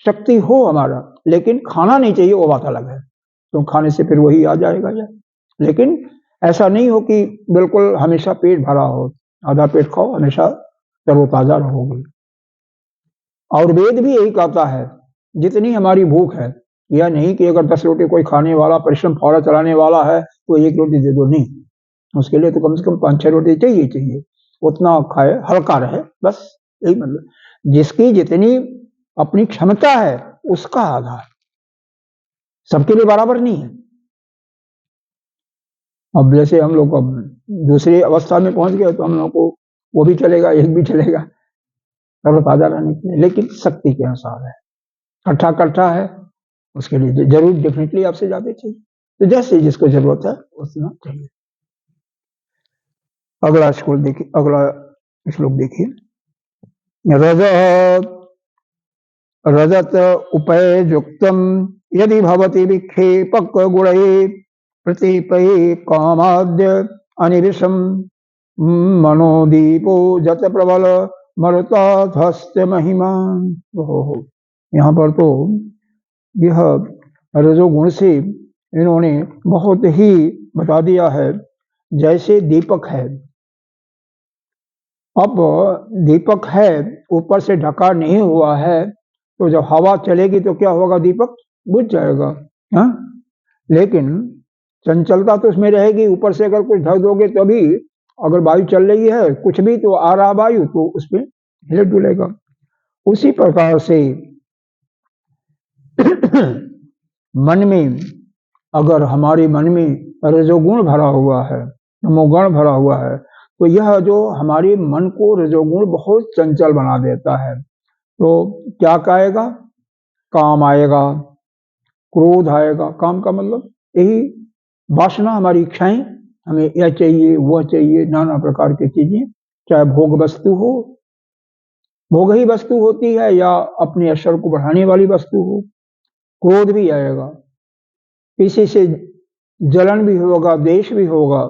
शक्ति हो हमारा, लेकिन खाना नहीं चाहिए, वो बात अलग है, तो खाने से फिर वही आ जाएगा या। लेकिन ऐसा नहीं हो कि बिल्कुल हमेशा पेट भरा हो, आधा पेट खाओ, हमेशा तरोताजा रहोगे। और वेद भी यही कहता है, जितनी हमारी भूख है, यह नहीं कि अगर 10 रोटी कोई खाने वाला परिश्रम फौरा चलाने वाला है तो 1 रोटी दे दो, नहीं, उसके लिए तो कम से कम 5-6 रोटी चाहिए, उतना खाए, हल्का रहे, बस यही मतलब। जिसकी जितनी अपनी क्षमता है उसका आधार, सबके लिए बराबर नहीं है। अब जैसे हम लोग अब दूसरी अवस्था में पहुंच गए तो हम लोग को वो भी चलेगा, एक भी चलेगा तरोताजा रहने के लिए, लेकिन शक्ति के अनुसार है। कट्ठा कट्ठा है, उसके लिए जरूर डेफिनेटली आपसे ज्यादा चाहिए, तो जैसे जिसको जरूरत है उतना चाहिए। अगला स्कूल देखिए, अगला श्लोक देखिए। रजत उपयुक्तम यदि भवति विक्षेपक गुणैः प्रतीपैः कामाद्य अनिविषम मनोदीपो जत प्रबल मरुताधस्य महिमा। यहाँ पर तो यह रजोगुण से इन्होंने बहुत ही बता दिया है। जैसे दीपक है, अब दीपक है ऊपर से ढका नहीं हुआ है, तो जब हवा चलेगी तो क्या होगा, दीपक बुझ जाएगा। हाँ, लेकिन चंचलता तो उसमें रहेगी। ऊपर से अगर कुछ ढक दोगे तभी, अगर वायु चल रही है कुछ भी तो आ रहा वायु तो उसमें हिल डुलेगा। उसी प्रकार से मन में, अगर हमारे मन में रजोगुण भरा हुआ है, तमोगुण भरा हुआ है, तो यह जो हमारे मन को रजोगुण बहुत चंचल बना देता है। तो क्या आएगा, काम आएगा, क्रोध आएगा। काम का मतलब यही वासना, हमारी इच्छाएं, हमें यह चाहिए वह चाहिए, नाना प्रकार की चीजें, चाहे भोग वस्तु हो, भोग ही वस्तु होती है, या अपने असर को बढ़ाने वाली वस्तु हो। क्रोध भी आएगा, किसी से जलन भी होगा, द्वेष भी होगा।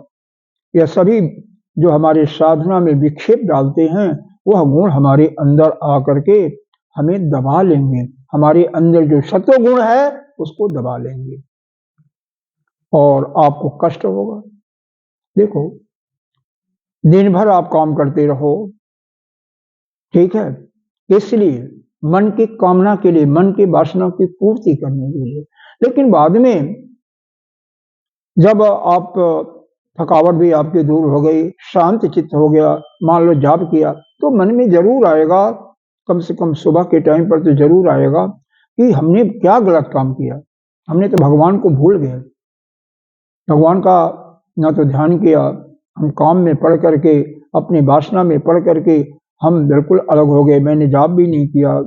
यह सभी जो हमारे साधना में विक्षेप डालते हैं, वह गुण हमारे अंदर आकर के हमें दबा लेंगे। हमारे अंदर जो सत्व गुण है उसको दबा लेंगे और आपको कष्ट होगा। देखो, दिन भर आप काम करते रहो, ठीक है, इसलिए मन की कामना के लिए, मन की वासना की पूर्ति करने के लिए। लेकिन बाद में जब आप थकावट भी आपकी दूर हो गई, शांत चित्त हो गया, मान लो जाप किया, तो मन में जरूर आएगा, कम से कम सुबह के टाइम पर तो जरूर आएगा कि हमने क्या गलत काम किया। हमने तो भगवान को भूल गए, भगवान का ना तो ध्यान किया, हम काम में पढ़ करके, अपनी वासना में पढ़ करके हम बिल्कुल अलग हो गए। मैंने जाप भी नहीं किया,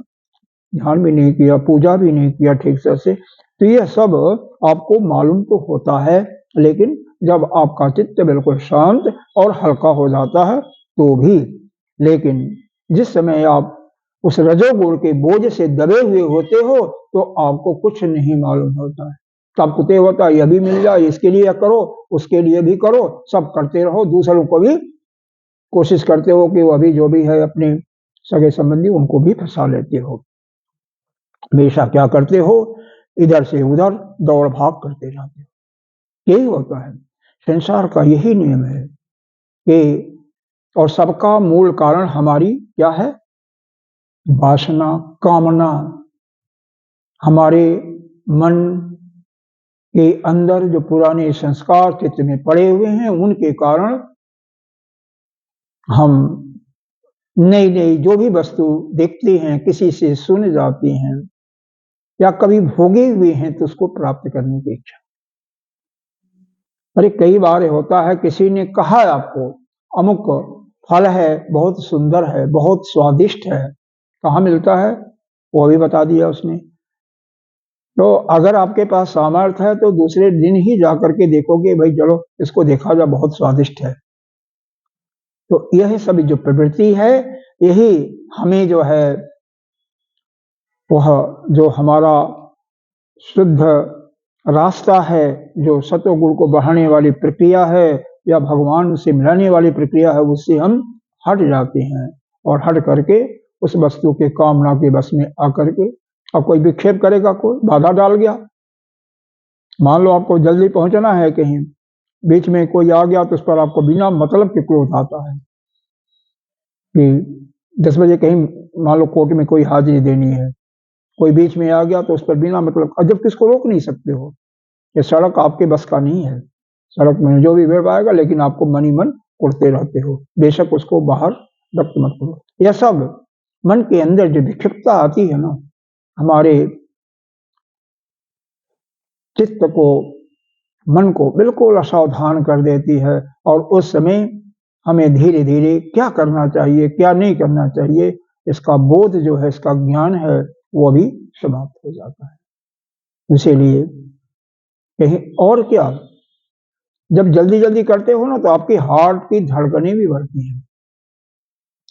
ध्यान भी नहीं किया, पूजा भी नहीं किया ठीक से। तो यह सब आपको मालूम तो होता है, लेकिन जब आपका चित्त बिल्कुल शांत और हल्का हो जाता है तो भी, लेकिन जिस समय आप उस रजोगुण के बोझ से दबे हुए होते हो तो आपको कुछ नहीं मालूम होता है। तब कुते होता है, यह भी मिल जाए, इसके लिए करो, उसके लिए भी करो, सब करते रहो, दूसरों को भी कोशिश करते हो कि वह भी जो भी है अपने सगे संबंधी उनको भी फंसा लेते हो। हमेशा क्या करते हो, इधर से उधर दौड़ भाग करते रहते हो। यही होता है, संसार का यही नियम है कि, और सबका मूल कारण हमारी क्या है, वासना, कामना। हमारे मन के अंदर जो पुराने संस्कार चित्त में पड़े हुए हैं, उनके कारण हम नई नई जो भी वस्तु देखते हैं, किसी से सुन जाते हैं या कभी भोगे हुए हैं तो उसको प्राप्त करने की इच्छा। अरे कई बार होता है, किसी ने कहा आपको अमुक फल है, बहुत सुंदर है, बहुत स्वादिष्ट है, कहाँ मिलता है वो भी बता दिया उसने। तो अगर आपके पास सामर्थ्य है तो दूसरे दिन ही जाकर के देखोगे, भाई चलो इसको देखा जाए, बहुत स्वादिष्ट है। तो यह सब जो प्रवृत्ति है, यही हमें जो है, वह जो हमारा शुद्ध रास्ता है, जो सत्वगुण को बढ़ाने वाली प्रक्रिया है या भगवान से मिलाने वाली प्रक्रिया है, उससे हम हट जाते हैं और हट करके उस वस्तु के कामना के बस में आकर के, अब कोई विक्षेप करेगा, कोई बाधा डाल गया, मान लो आपको जल्दी पहुंचना है कहीं, बीच में कोई आ गया तो उस पर आपको बिना मतलब के क्रोध आता है कि 10 बजे कहीं मान लो कोर्ट में कोई हाजिरी देनी है, कोई बीच में आ गया तो उस पर बिना मतलब, जब किसको रोक नहीं सकते हो, ये सड़क आपके बस का नहीं है, सड़क में जो भी भेड़ पाएगा, लेकिन आपको मन ही मन उड़ते रहते हो, बेशक उसको बाहर व्यक्त मत करो। यह सब मन के अंदर जो विक्षिप्तता आती है ना, हमारे चित्त को मन को बिल्कुल असावधान कर देती है, और उस समय हमें धीरे धीरे क्या करना चाहिए, क्या नहीं करना चाहिए, इसका बोध जो है, इसका ज्ञान है, वो भी समाप्त हो जाता है। इसीलिए कहीं और क्या, जब जल्दी जल्दी करते हो ना, तो आपकी हार्ट की धड़कनें भी बढ़ती हैं,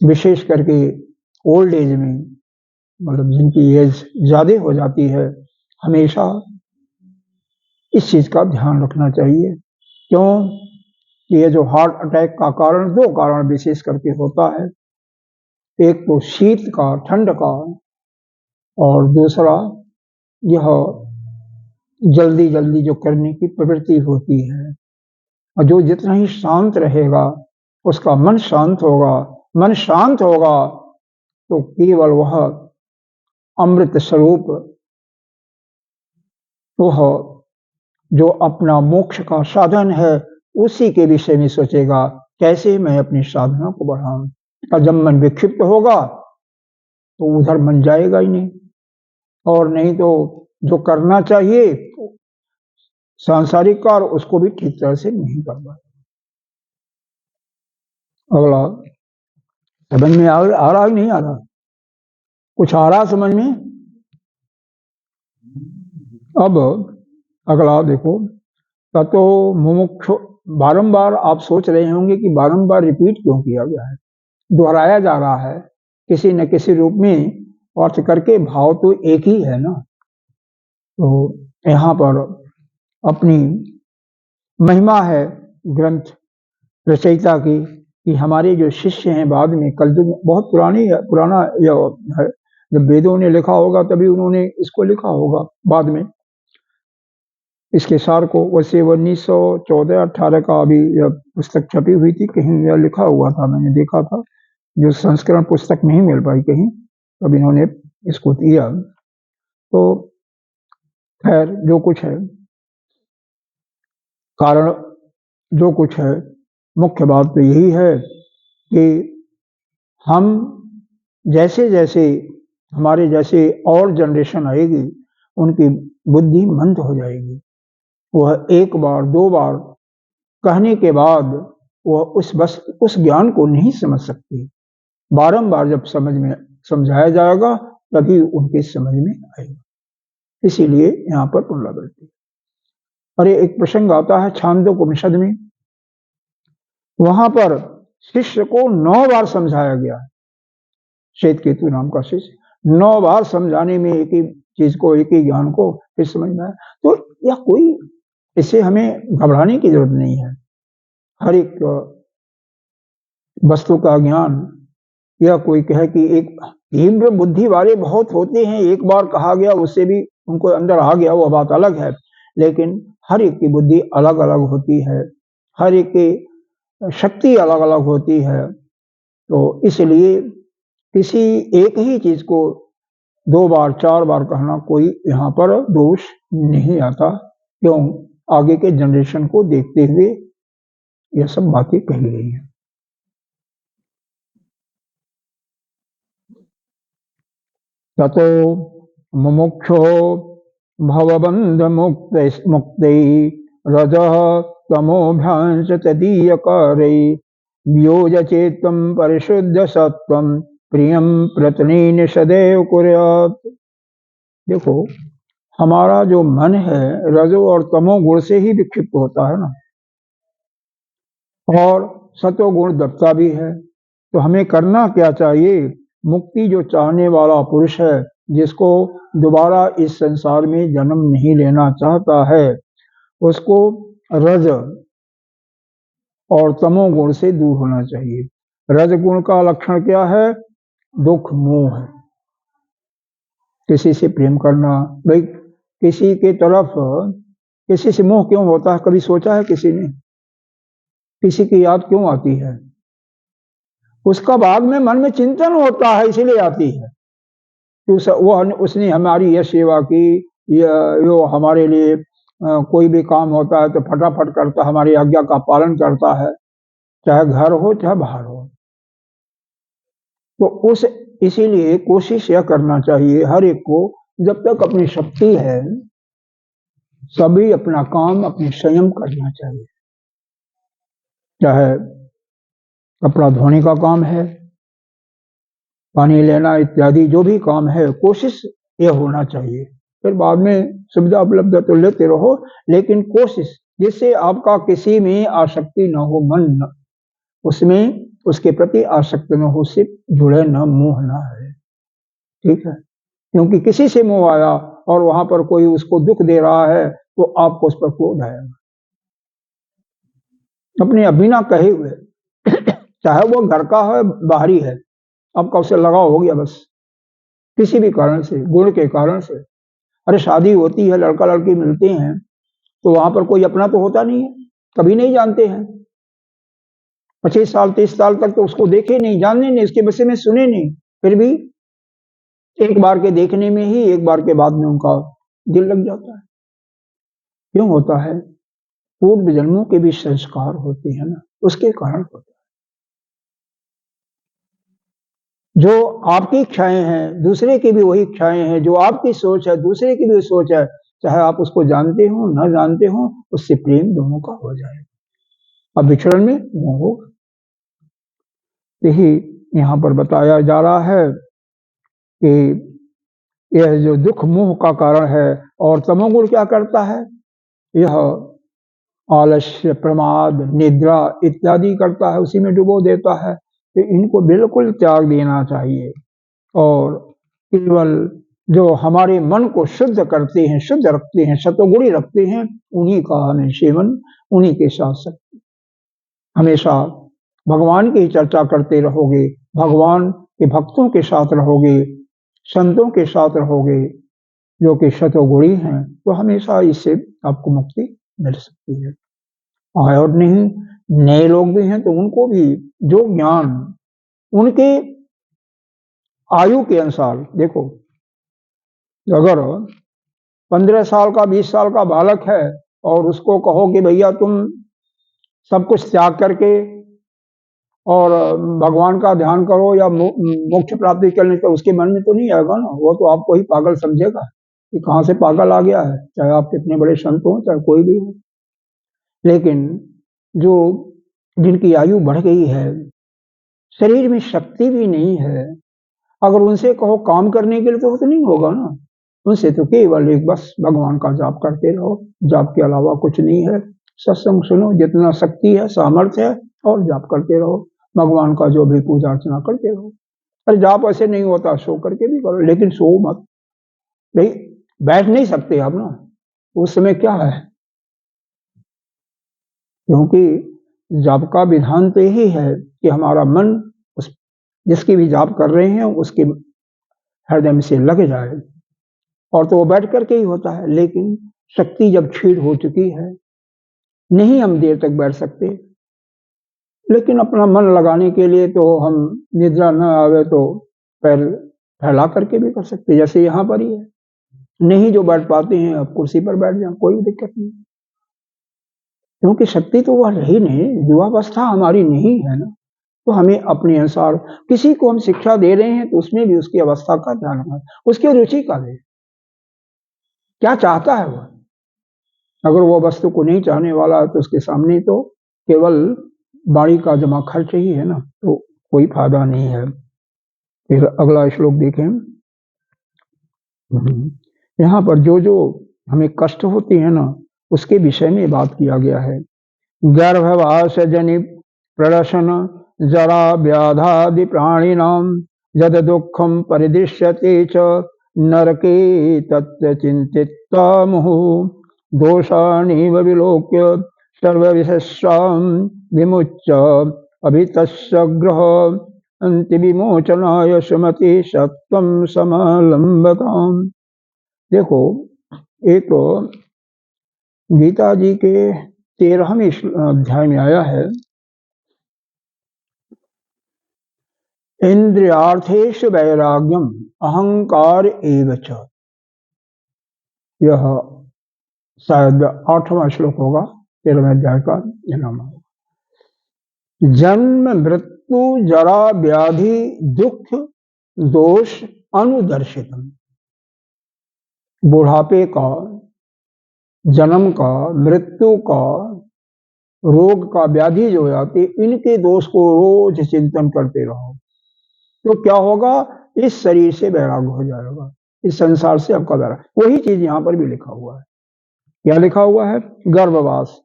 विशेष करके ओल्ड एज में, मतलब जिनकी एज ज्यादा हो जाती है, हमेशा इस चीज का ध्यान रखना चाहिए। क्यों? ये जो हार्ट अटैक का कारण, दो कारण विशेष करके होता है, एक तो शीत का, ठंड का, और दूसरा यह जल्दी जल्दी जो करने की प्रवृत्ति होती है। और जो जितना ही शांत रहेगा, उसका मन शांत होगा, मन शांत होगा तो केवल वह अमृत स्वरूप, वह जो अपना मोक्ष का साधन है, उसी के विषय में सोचेगा, कैसे मैं अपनी साधना को बढ़ाऊं। और जब मन विक्षिप्त होगा तो उधर मन जाएगा ही नहीं, और नहीं तो जो करना चाहिए सांसारिक कार्य, उसको भी ठीक तरह से नहीं कर पाए। अगला, समझ में आ रहा, नहीं आ रहा? कुछ आ रहा समझ में? अब अगला देखो, तो मुमुक्षु, बारंबार आप सोच रहे होंगे कि बारंबार रिपीट क्यों किया गया है, दोहराया जा रहा है, किसी न किसी रूप में अर्थ करके, भाव तो एक ही है ना। तो यहाँ पर अपनी महिमा है ग्रंथ रचयिता की, कि हमारे जो शिष्य हैं, बाद में कलयुग बहुत पुराना यह है, जब वेदों ने लिखा होगा तभी उन्होंने इसको लिखा होगा बाद में, इसके सार को। वैसे 1914-18 का अभी यह पुस्तक छपी हुई थी, कहीं यह लिखा हुआ था, मैंने देखा था, जो संस्करण पुस्तक नहीं मिल पाई कहीं, तब इन्होंने इसको दिया। तो खैर, जो कुछ है कारण, जो कुछ है, मुख्य बात तो यही है कि हम जैसे जैसे हमारे जैसे और जनरेशन आएगी, उनकी बुद्धि मंद हो जाएगी। वह एक बार दो बार कहने के बाद वह उस ज्ञान को नहीं समझ सकती। बारंबार जब समझाया जाएगा, तभी उनके समझ में आएगा। इसीलिए यहाँ पर पुनरावृत्ति। अरे, एक प्रसंग आता है छांदोग्योपनिषद में, वहां पर शिष्य को 9 बार समझाया गया है। श्वेतकेतु नाम का शिष्य 9 बार समझाने में एक ही चीज को, एक ही ज्ञान को फिर समझ में आया। तो यह कोई, इससे हमें घबराने की जरूरत नहीं है। हर एक वस्तु का ज्ञान, यह कोई कहे कि एक तीव्र बुद्धि वाले बहुत होते हैं, एक बार कहा गया उससे भी उनको अंदर आ गया, वो बात अलग है। लेकिन हर एक की बुद्धि अलग अलग होती है, हर एक की शक्ति अलग अलग होती है। तो इसलिए किसी एक ही चीज को 2 बार 4 बार कहना कोई यहाँ पर दोष नहीं आता। क्यों? आगे के जनरेशन को देखते हुए यह सब बातें कही गई हैं। ततो मुमुक्षो भवबंध मुक्तै रजः तमोभ्यांश तदीयकारै वियोजचेत्तं परिशुद्ध सत्वं प्रियं प्रतनेन सदैव कुर्यात्। देखो, हमारा जो मन है रजो और तमो गुण से ही विक्षिप्त होता है ना, और सतो गुण दबता भी है। तो हमें करना क्या चाहिए? मुक्ति जो चाहने वाला पुरुष है, जिसको दोबारा इस संसार में जन्म नहीं लेना चाहता है, उसको रज और तमो गुण से दूर होना चाहिए। रज गुण का लक्षण क्या है? दुख, मोह, किसी से प्रेम करना। भाई, किसी के तरफ किसी से मोह क्यों होता है? कभी सोचा है किसी ने? किसी की याद क्यों आती है? उसका बाद में मन में चिंतन होता है, इसीलिए आती है कि उसने हमारी यह सेवा की, यो हमारे लिए कोई भी काम होता है तो फटाफट करता, हमारी आज्ञा का पालन करता है, चाहे घर हो चाहे बाहर हो। तो इसीलिए कोशिश यह करना चाहिए हर एक को, जब तक अपनी शक्ति है, सभी अपना काम अपने स्वयं करना चाहिए, चाहे कपड़ा धोने का काम है, पानी लेना इत्यादि जो भी काम है, कोशिश ये होना चाहिए। फिर बाद में सुविधा उपलब्ध तो लेते रहो, लेकिन कोशिश जिससे आपका किसी में आसक्ति न हो, मन उसमें उसके प्रति आसक्त न हो, सिर्फ जुड़े न, मोह न है। ठीक है, क्योंकि किसी से मोह आया और वहां पर कोई उसको दुख दे रहा है तो आपको उस पर क्रोध आएगा, अपने बिना कहे हुए चाहे वो घर का है बाहरी है, आपका उससे लगाव हो गया बस, किसी भी कारण से, गुण के कारण से। अरे शादी होती है, लड़का लड़की मिलते हैं तो वहां पर कोई अपना तो होता नहीं है, कभी नहीं जानते हैं, 25 साल 30 साल तक तो उसको देखे नहीं, जाने नहीं, उसके विषय में सुने नहीं, फिर भी एक बार के देखने में ही एक बार के बाद में उनका दिल लग जाता है। क्यों होता है? पूर्व जन्मों के भी संस्कार होते हैं ना, उसके कारण होता है। जो आपकी इच्छाएं हैं दूसरे की भी वही इच्छाएं हैं, जो आपकी सोच है दूसरे की भी सोच है, चाहे आप उसको जानते हो न जानते हो, उससे प्रेम दोनों का हो जाए, अब विचरण में मोह होगा। यही यहाँ पर बताया जा रहा है कि यह जो दुख मोह का कारण है, और तमोगुण क्या करता है, यह आलस्य प्रमाद निद्रा इत्यादि करता है, उसी में डुबो देता है। तो इनको बिल्कुल त्याग देना चाहिए, और केवल जो हमारे मन को शुद्ध करते हैं, शुद्ध रखते हैं, सतोगुणी रखते हैं, उन्हीं का हमें सेवन, उन्हीं के साथ हमेशा भगवान की चर्चा करते रहोगे, भगवान के भक्तों के साथ रहोगे, संतों के साथ रहोगे जो कि सतोगुणी हैं, तो हमेशा इससे आपको मुक्ति मिल सकती है। और नहीं, नए लोग भी हैं तो उनको भी जो ज्ञान उनके आयु के अनुसार, देखो अगर 15 साल का 20 साल का बालक है और उसको कहो कि भैया तुम सब कुछ त्याग करके और भगवान का ध्यान करो या मोक्ष प्राप्ति करने का, उसके मन में तो नहीं आएगा ना, वो तो आपको ही पागल समझेगा कि कहाँ से पागल आ गया है, चाहे आप कितने बड़े संत हो, चाहे कोई भी हो। लेकिन जो जिनकी आयु बढ़ गई है, शरीर में शक्ति भी नहीं है, अगर उनसे कहो काम करने के लिए तो नहीं होगा ना, उनसे तो केवल एक बस भगवान का जाप करते रहो, जाप के अलावा कुछ नहीं है, सत्संग सुनो, जितना शक्ति है सामर्थ्य है, और जाप करते रहो, भगवान का जो भी पूजा अर्चना करते रहो। अरे जाप ऐसे नहीं होता, सो करके भी करो, लेकिन सो मत, नहीं बैठ नहीं सकते आप ना उस समय, क्या है, क्योंकि जाप का विधान तो यही है कि हमारा मन उस जिसकी भी जाप कर रहे हैं उसके हृदय में से लग जाए, और तो वो बैठ करके ही होता है। लेकिन शक्ति जब क्षीण हो चुकी है, नहीं हम देर तक बैठ सकते, लेकिन अपना मन लगाने के लिए तो हम निद्रा न आवे तो पैर फैला करके भी कर सकते, जैसे यहाँ पर ही है, नहीं जो बैठ पाते हैं अब कुर्सी पर बैठ जाए, कोई दिक्कत नहीं, क्योंकि शक्ति तो वह रही नहीं, युवावस्था हमारी नहीं है ना, तो हमें अपने अनुसार, किसी को हम शिक्षा दे रहे हैं तो उसमें भी उसकी अवस्था का ध्यान रखना, उसकी रुचि का दे, क्या चाहता है वह, अगर वो वस्तु को नहीं चाहने वाला है तो उसके सामने तो केवल बाड़ी का जमा खर्च ही है ना, तो कोई फायदा नहीं है। फिर अगला श्लोक देखें, यहाँ पर जो जो हमें कष्ट होते हैं ना, उसके विषय में बात किया गया है। गर्भवास जनि प्रदर्शन जरा व्याधादि प्राणिनाम यद दुखम परिदृश्यते च नरके तत्र चिंतिता मुहुः दोषाणीव विलोक्य सर्वविशेषां विमुच्य अभितस्सग्रह अंति विमोचनाय सुमति सत्वं समलंबताम्। देखो, एक गीता जी के 13वें अध्याय में आया है, इंद्रियार्थेषु वैराग्यम अहंकार एव च, यह शायद 8वां श्लोक होगा 13वें अध्याय का, नाम होगा। जन्म मृत्यु जरा व्याधि दुख दोष अनुदर्शितम, बुढ़ापे का जन्म का, मृत्यु का, रोग का, व्याधि जो आती, इनके दोष को रोज चिंतन करते रहो तो क्या होगा, इस शरीर से वैराग्य हो जाएगा, इस संसार से आपका वैराग्य। वही चीज यहां पर भी लिखा हुआ है। क्या लिखा हुआ है? गर्भवास।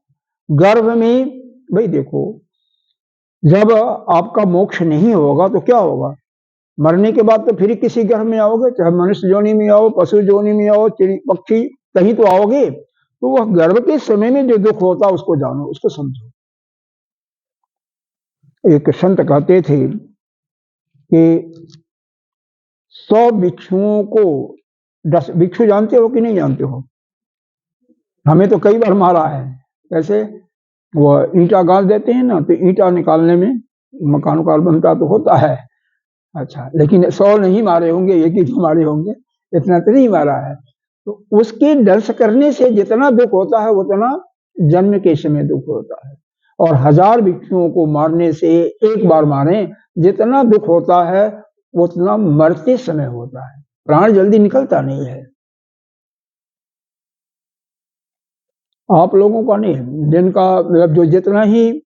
गर्भ में भाई देखो, जब आपका मोक्ष नहीं होगा तो क्या होगा? मरने के बाद तो फिर किसी गर्भ में आओगे, चाहे मनुष्य योनि में आओ, पशु योनि में आओ, चिड़ी पक्षी, कहीं तो आओगे। तो वह गर्भ के समय में जो दुख होता है उसको जानो, उसको समझो। एक संत कहते थे कि 100 भिक्षुओं को 10 भिक्षु जानते हो कि नहीं जानते हो? हमें तो कई बार मारा है। कैसे? वो ईंटा गाड़ देते हैं ना, तो ईंटा निकालने में मकान उकान बनता तो होता है। अच्छा, लेकिन 100 नहीं मारे होंगे, एक ही तो मारे होंगे, इतना तो नहीं मारा है। तो उसके दंश करने से जितना दुख होता है उतना जन्म के समय दुख होता है, और 1000 भिक्षुओं को मारने से, एक बार मारे, जितना दुख होता है उतना मरते समय होता है। प्राण जल्दी निकलता नहीं है। आप लोगों का नहीं, जिनका मतलब जो जितना ही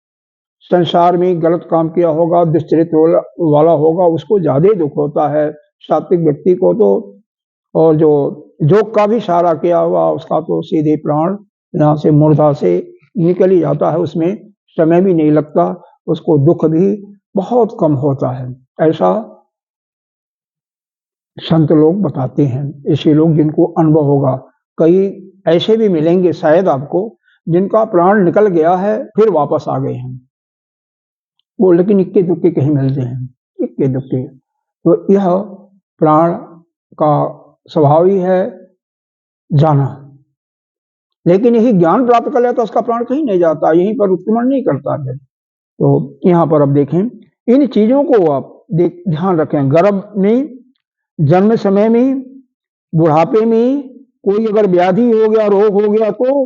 संसार में गलत काम किया होगा, दुष्चरित्र वाला होगा, उसको ज्यादा दुख होता है। सात्विक व्यक्ति को तो, और जो जोग का भी सारा किया हुआ उसका तो सीधे प्राण यहाँ से मूर्धा से निकल ही जाता है, उसमें समय भी नहीं लगता, उसको दुख भी बहुत कम होता है। ऐसा संत लोग बताते हैं। ऐसे लोग जिनको अनुभव होगा, कई ऐसे भी मिलेंगे शायद आपको जिनका प्राण निकल गया है फिर वापस आ गए हैं वो, लेकिन इक्के दुक्के कहीं मिलते हैं, इक्के दुक्के। तो यह प्राण का स्वभाव ही है जाना। लेकिन यही ज्ञान प्राप्त कर लेता तो उसका प्राण कहीं नहीं जाता, यहीं पर उत्क्रमण नहीं करता है। तो यहाँ पर अब देखें, इन चीजों को आप ध्यान रखें। गर्भ में, जन्म समय में, बुढ़ापे में कोई अगर व्याधि हो गया, रोग हो गया, तो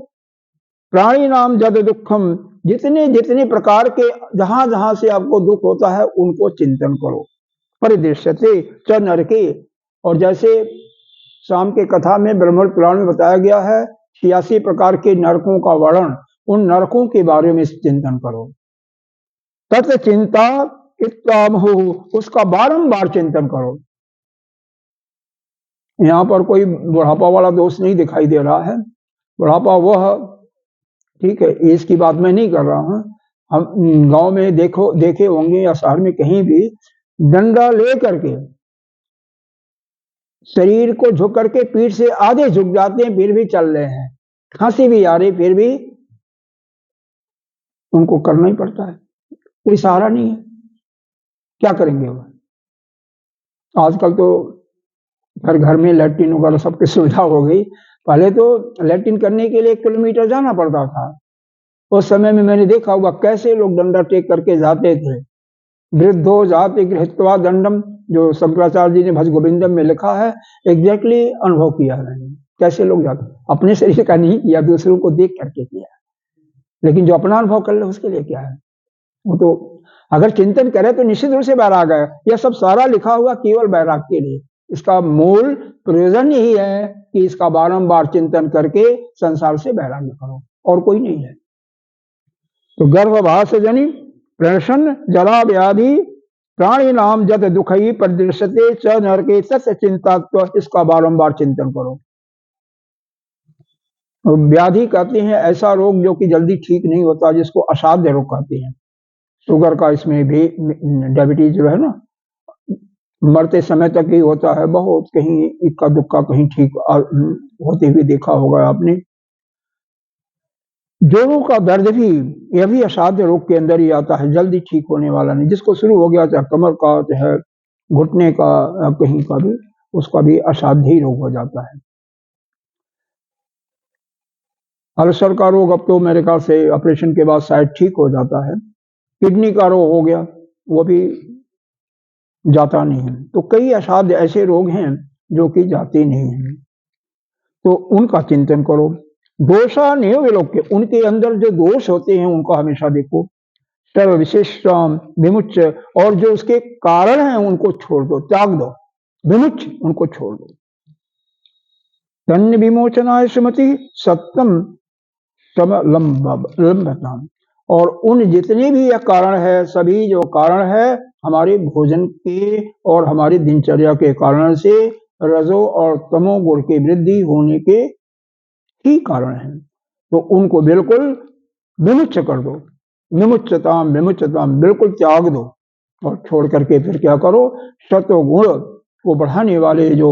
प्राणी नाम जद दुखम, जितने जितने प्रकार के जहां जहां से आपको दुख होता है उनको चिंतन करो। परिदृश्यते च नरके, और जैसे शाम के कथा में ब्रह्म पुराण में बताया गया है 86 प्रकार के नरकों का वर्णन, उन नरकों के बारे में चिंतन करो। तत् चिंता इत्तामहु, उसका बारंबार चिंतन करो। यहाँ पर कोई बुढ़ापा वाला दोष नहीं दिखाई दे रहा है। बुढ़ापा वह, ठीक है, एज की बात मैं नहीं कर रहा हूँ। हम गांव में देखे होंगे या शहर में कहीं भी, डंडा ले करके शरीर को झुक करके पीठ से आधे झुक जाते हैं फिर भी चल रहे हैं, खांसी भी आ रही फिर भी उनको करना ही पड़ता है, कोई सहारा नहीं है। क्या करेंगे वो? आजकल तो घर घर में लैट्रिन वगैरह सबकी सुविधा हो गई। पहले तो लैट्रिन करने के लिए 1 किलोमीटर जाना पड़ता था। उस समय में मैंने देखा हुआ कैसे लोग डंडा टेक करके जाते थे। वृद्धो जाति गृहीत्वा दंडम, जो शंकराचार्य जी ने भज गोविंदम में लिखा है, एग्जैक्टली अनुभव किया मैंने, कैसे लोग जाते, अपने शरीर का नहीं किया, दूसरों को देख करके किया, लेकिन जो अपना अनुभव कर ले उसके लिए क्या है। वो तो अगर चिंतन करे तो निश्चित रूप से वैराग है। यह सब सारा लिखा हुआ केवल वैराग के लिए, इसका मूल प्रयोजन यही है कि इसका बारंबार चिंतन करके संसार से वैराग्य करो, और कोई नहीं है। तो गर्भवास जनी प्रशन जला व्याधि प्राणी नाम जत दुखई परिदृश्यते च नरके तत् चिंतात्व, इसका बारंबार चिंतन करो। व्याधि कहते हैं ऐसा रोग जो कि जल्दी ठीक नहीं होता, जिसको असाध्य रोग कहते हैं। शुगर का इसमें भी, डायबिटीज जो है ना, मरते समय तक ही होता है, बहुत कहीं इक्का दुक्का कहीं ठीक होते हुए देखा होगा आपने। जोड़ों का दर्द भी, यह भी असाध्य रोग के अंदर ही आता है, जल्दी ठीक होने वाला नहीं। जिसको शुरू हो गया, चाहे कमर का, चाहे घुटने का, कहीं का भी, उसका भी असाध्य ही रोग हो जाता है। अल्सर का रोग अब तो मेरे ख्याल से ऑपरेशन के बाद शायद ठीक हो जाता है। किडनी का रोग हो गया, वो भी जाता नहीं है। तो कई असाध्य ऐसे रोग हैं जो कि जाते नहीं हैं, तो उनका चिंतन करो। दोषा नहीं विलोक्य, उनके अंदर जो दोष होते हैं उनको हमेशा देखो। सर्व विशिष्ट विमुच, और जो उसके कारण हैं उनको छोड़ दो, त्याग दो। विमुच, उनको छोड़ दो। तन्य विमोचनाय सुमति सत्यम समलंबताम, और उन जितने भी यह कारण है, सभी जो कारण है हमारे भोजन के और हमारी दिनचर्या के कारण से रजो और तमो गुण की वृद्धि होने के ही कारण है। तो उनको बिल्कुल विमुच कर दो, विमुच्यताम विमुच्यताम, बिल्कुल त्याग दो, और छोड़ करके फिर क्या करो, सत्व गुण को बढ़ाने वाले जो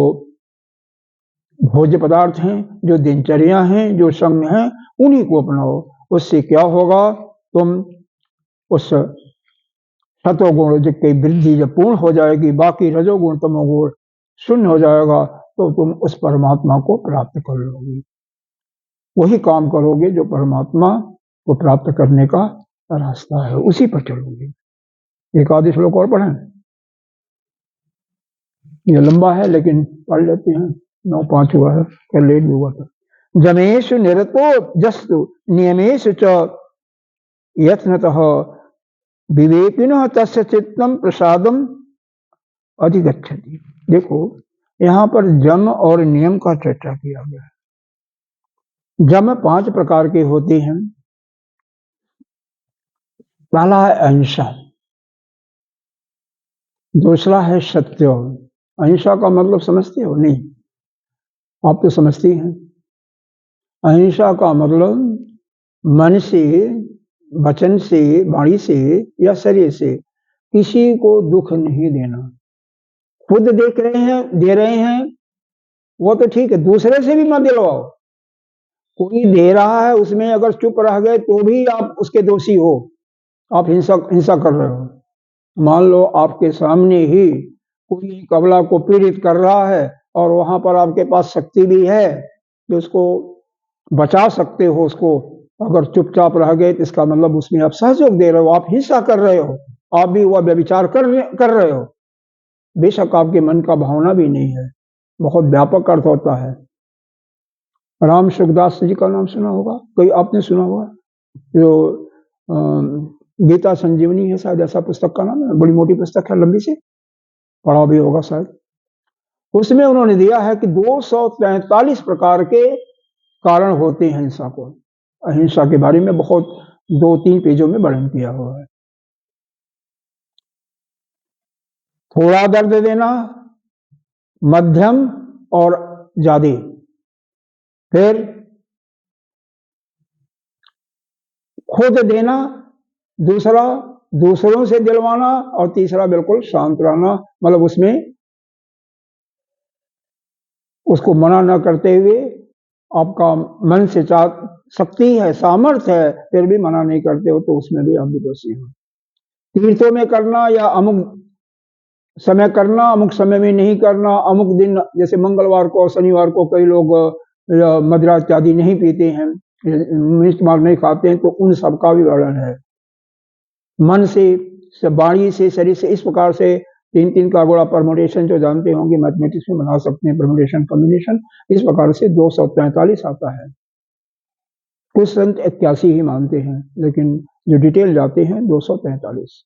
भोज्य पदार्थ हैं, जो दिनचर्या हैं, जो संग हैं, उन्हीं को अपनाओ। उससे क्या होगा, तुम उस सतोगुण की वृद्धि जब पूर्ण हो जाएगी, बाकी रजोगुण तमोगुण शून्य हो जाएगा, तो तुम उस परमात्मा को प्राप्त कर लोगे। वही काम करोगे जो परमात्मा को प्राप्त करने का रास्ता है, उसी पर चलोगे। एक आधे श्लोक और पढ़ें, ये लंबा है लेकिन पढ़ लेते हैं, 9-5 हुआ है, क्या लेट भी हुआ था। जमेषु निरतो जस्तु नियमेषु च यत्नतः विवेकिनः तस्य चित्तम प्रसादम अधिगच्छति। देखो यहाँ पर जम और नियम का चर्चा किया गया है। जम 5 प्रकार के होते हैं। पहला है अहिंसा, दूसरा है सत्य। अहिंसा का मतलब समझते हो? नहीं, आप तो समझती हैं। अहिंसा का मतलब मन से, वचन से, वाणी से या शरीर से किसी को दुख नहीं देना। खुद देख रहे हैं, दे रहे हैं, वो तो ठीक है, दूसरे से भी मत दिलवाओ। कोई दे रहा है, उसमें अगर चुप रह गए तो भी आप उसके दोषी हो, आप हिंसा कर रहे हो। मान लो आपके सामने ही कोई कबला को पीड़ित कर रहा है और वहां पर आपके पास शक्ति भी है कि उसको बचा सकते हो, उसको अगर चुपचाप रह गए तो इसका मतलब उसमें आप सहयोग दे रहे हो, आप हिंसा कर रहे हो, आप भी वह व्यभिचार कर रहे हो। बेशक आपके मन का भावना भी नहीं है, बहुत व्यापक अर्थ होता है। राम सुखदास जी का नाम सुना होगा, कोई आपने सुना होगा, जो गीता संजीवनी है शायद, ऐसा पुस्तक का नाम है, बड़ी मोटी पुस्तक है, लंबी से, पढ़ा भी होगा शायद। उसमें उन्होंने दिया है कि 243 प्रकार के कारण होते हैं हिंसा को। अहिंसा के बारे में बहुत 2-3 पेजों में वर्णन किया हुआ है। थोड़ा दर्द देना, मध्यम और ज्यादा, फिर खुद देना, दूसरा दूसरों से दिलवाना, और तीसरा बिल्कुल शांत रहना, मतलब उसमें उसको मना न करते हुए, आपका मन से शक्ति है, सामर्थ्य है, फिर भी मना नहीं करते हो, तो उसमें भी आप दोषी हो। तीर्थों में करना या अमुक समय करना, अमुक समय में नहीं करना, अमुक दिन, जैसे मंगलवार को और शनिवार को कई लोग मदिरा इत्यादि नहीं पीते हैं, मीट मांस नहीं खाते हैं, तो उन सब का भी वर्णन है। मन से, वाणी से, शरीर से, इस प्रकार से 3-3 का गुणा परमुटेशन, जो जानते होंगे मैथमेटिक्स में बना सकते हैं, परमुटेशन कॉम्बिनेशन, इस प्रकार से 243 आता है। कुछ संत 81 ही मानते हैं, लेकिन जो डिटेल जाते हैं 243।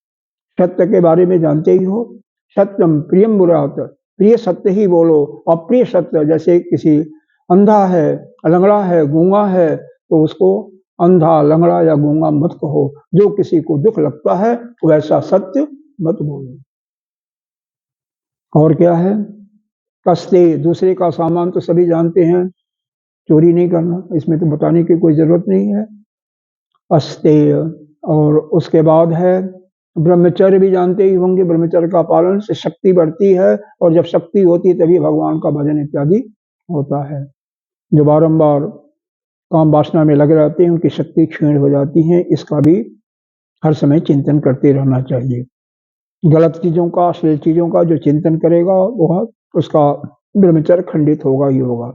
सत्य के बारे में जानते ही हो, सत्यम प्रियम बुरात, प्रिय सत्य ही बोलो, अप्रिय सत्य, जैसे किसी अंधा है, लंगड़ा है, गूंगा है, तो उसको अंधा, लंगड़ा या गूंगा मत कहो। जो किसी को दुख लगता है वैसा सत्य मत बोलो। और क्या है, कस्ते, दूसरे का सामान तो सभी जानते हैं, चोरी नहीं करना, इसमें तो बताने की कोई जरूरत नहीं है। अस्तेय, और उसके बाद है ब्रह्मचर्य, भी जानते ही होंगे, ब्रह्मचर्य का पालन से शक्ति बढ़ती है, और जब शक्ति होती है तभी भगवान का भजन इत्यादि होता है। जो बारंबार काम वासना में लगे रहते हैं, उनकी शक्ति क्षीण हो जाती है, इसका भी हर समय चिंतन करते रहना चाहिए। गलत चीजों का, अश्लील चीजों का जो चिंतन करेगा वह, उसका ब्रह्मचर्य खंडित होगा ही होगा।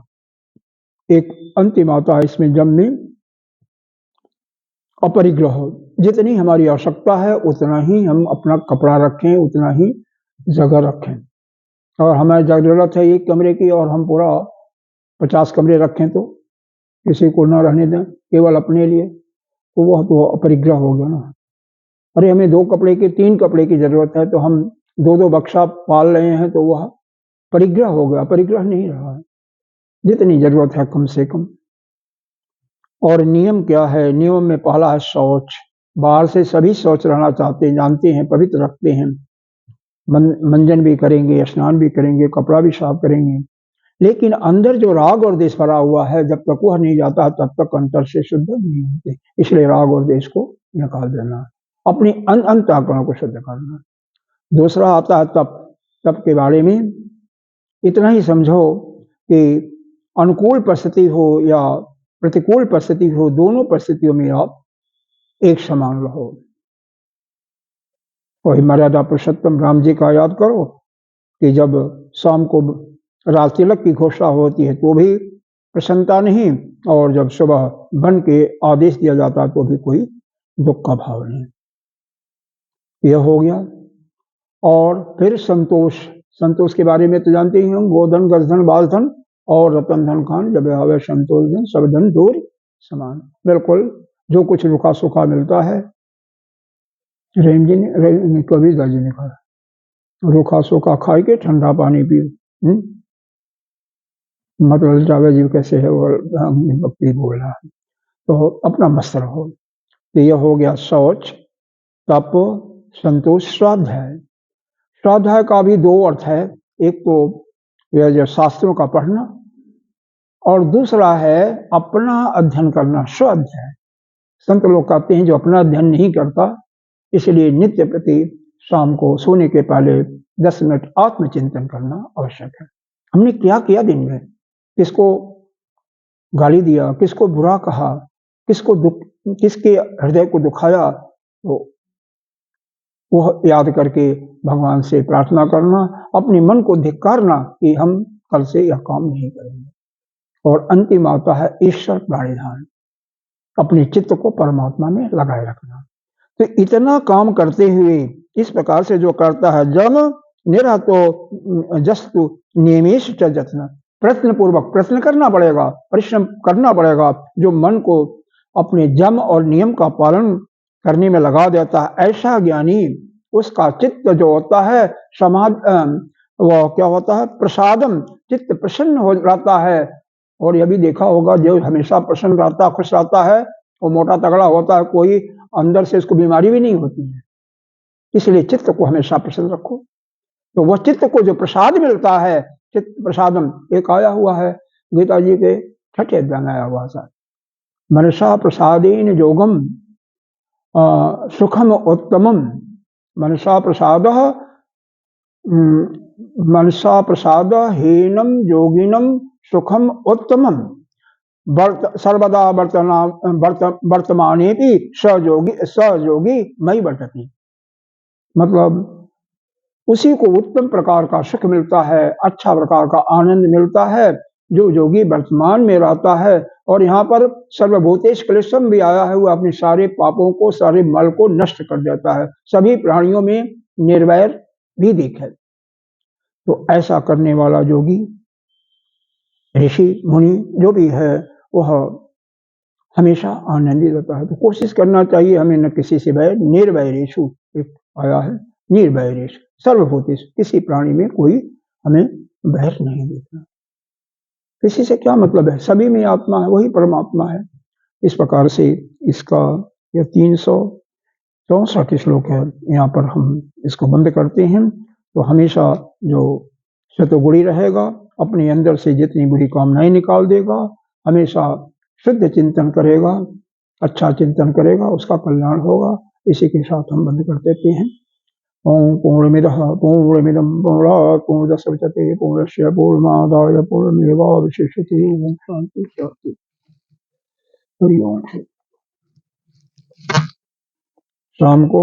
एक अंतिम आता है इसमें जम में, अपरिग्रह, जितनी हमारी आवश्यकता है उतना ही हम अपना कपड़ा रखें, उतना ही जगह रखें। और हमें जरूरत है एक कमरे की और हम पूरा 50 कमरे रखें तो किसी को न रहने दें, केवल अपने लिए, तो वह तो अपरिग्रह हो गया ना। अरे हमें 2 कपड़े की, 3 कपड़े की जरूरत है, तो हम 2-2 बक्सा पाल रहे हैं, तो वह परिग्रह हो गया, परिग्रह नहीं रहा है। जितनी जरूरत है कम से कम और नियम क्या है? नियम में पहला है शौच। बाहर से सभी शौच रहना चाहते हैं, जानते हैं, पवित्र रखते हैं, मंजन भी करेंगे, स्नान भी करेंगे, कपड़ा भी साफ करेंगे, लेकिन अंदर जो राग और द्वेष भरा हुआ है, जब तक वह नहीं जाता तब तक अंतर से शुद्ध नहीं होते। इसलिए राग और द्वेष को निकाल देना, अपनी अंतःकरण को शुद्ध करना। दूसरा आता है तप। तप के बारे में इतना ही समझो कि अनुकूल परिस्थिति हो या प्रतिकूल परिस्थिति हो, दोनों परिस्थितियों में आप एक समान रहो। वही मर्यादा पुरुषोत्तम राम जी का याद करो कि जब शाम को राज तिलक की घोषणा होती है तो भी प्रसन्नता नहीं, और जब सुबह बन के आदेश दिया जाता तो भी कोई दुख का भाव नहीं। यह हो गया। और फिर संतोष। संतोष के बारे में तो जानते ही हम, गोधन गजधन बालधन और रतन धन खान, जब आवे संतोष धन सब धन दूर समान। बिल्कुल जो कुछ रुखा सूखा मिलता है, रेम जी ने कबीर जी ने कहा, रूखा सूखा खाए के ठंडा पानी पियो। मतलब जावेद जी कैसे है वो भक्ति बोल रहा है, तो अपना मस्त रहो। तो यह हो गया शौच, तप, संतोष, स्वाध्याय। स्वाध्याय का भी दो अर्थ है, एक तो यह जो शास्त्रों का पढ़ना, और दूसरा है अपना अध्ययन करना, स्वाध्याय। संत लोग कहते हैं जो अपना अध्ययन नहीं करता, इसलिए नित्य प्रति शाम को सोने के पहले 10 मिनट आत्मचिंतन करना आवश्यक है। हमने क्या किया दिन में, किसको गाली दिया, किसको बुरा कहा, किसके हृदय को दुखाया, तो वह याद करके भगवान से प्रार्थना करना, अपने मन को धिक्कारना कि हम कल से यह काम नहीं करेंगे। और अंतिम आता है ईश्वर प्राणिधान, अपने चित्त को परमात्मा में लगाए रखना। तो इतना काम करते हुए इस प्रकार से जो करता है, जम निरतो जस्तु नियमेश च जत्न, प्रश्न पूर्वक प्रश्न करना पड़ेगा, परिश्रम करना पड़ेगा। जो मन को अपने जम और नियम का पालन करने में लगा देता है, ऐसा ज्ञानी, उसका चित्त जो होता है वो क्या होता है, प्रसादम, चित्त प्रसन्न हो जाता है। और यह भी देखा होगा, जो हमेशा प्रसन्न रहता, खुश रहता है, वो मोटा तगड़ा होता है, कोई अंदर से इसको बीमारी भी नहीं होती है। इसलिए चित्त को हमेशा प्रसन्न रखो। तो वह चित्त को जो प्रसाद मिलता है, चित्त प्रसादम एक आया हुआ है गीता जी के 6ठे अध्याय में आया हुआ था, मनसा प्रसादेन योगम सुखम उत्तमम, मनसा प्रसाद मनसा प्रसाद हीनम योगिनम सुखम उत्तमम, सर्वदा वर्तमाने भी सयोगी मई वर्तती। मतलब उसी को उत्तम प्रकार का सुख मिलता है, अच्छा प्रकार का आनंद मिलता है, जो योगी वर्तमान में रहता है। और यहाँ पर सर्वभूतेश क्लेशम भी आया है, वो अपने सारे पापों को, सारे मल को नष्ट कर देता है, सभी प्राणियों में निर्वैर भी दिखे। तो ऐसा करने वाला योगी, ऋषि मुनि जो भी है, वह हमेशा आनंदित रहता है। तो कोशिश करना चाहिए हमें न किसी से वैर, निर्वैरेषु एक आया है, निर्वैरेषु सर्वभूतेषु, किसी प्राणी में कोई हमें वैर नहीं देखना। किसी से क्या मतलब है, सभी में आत्मा है, वही परमात्मा है। इस प्रकार से इसका यह 364 श्लोक है, यहाँ पर हम इसको बंद करते हैं। तो हमेशा जो सतोगुणी रहेगा, अपने अंदर से जितनी बुरी कामनाएं निकाल देगा, हमेशा शुद्ध चिंतन करेगा, अच्छा चिंतन करेगा, उसका कल्याण होगा। इसी के साथ हम बंद कर देते हैं। ओम पूर्णमिदः पूर्णमिदं पूर्णात् पूर्णमुदच्यते पूर्णस्य पूर्णमादाय पूर्णमेवावशिष्यते। ओम शांति शांति। हरि ओम। शाम को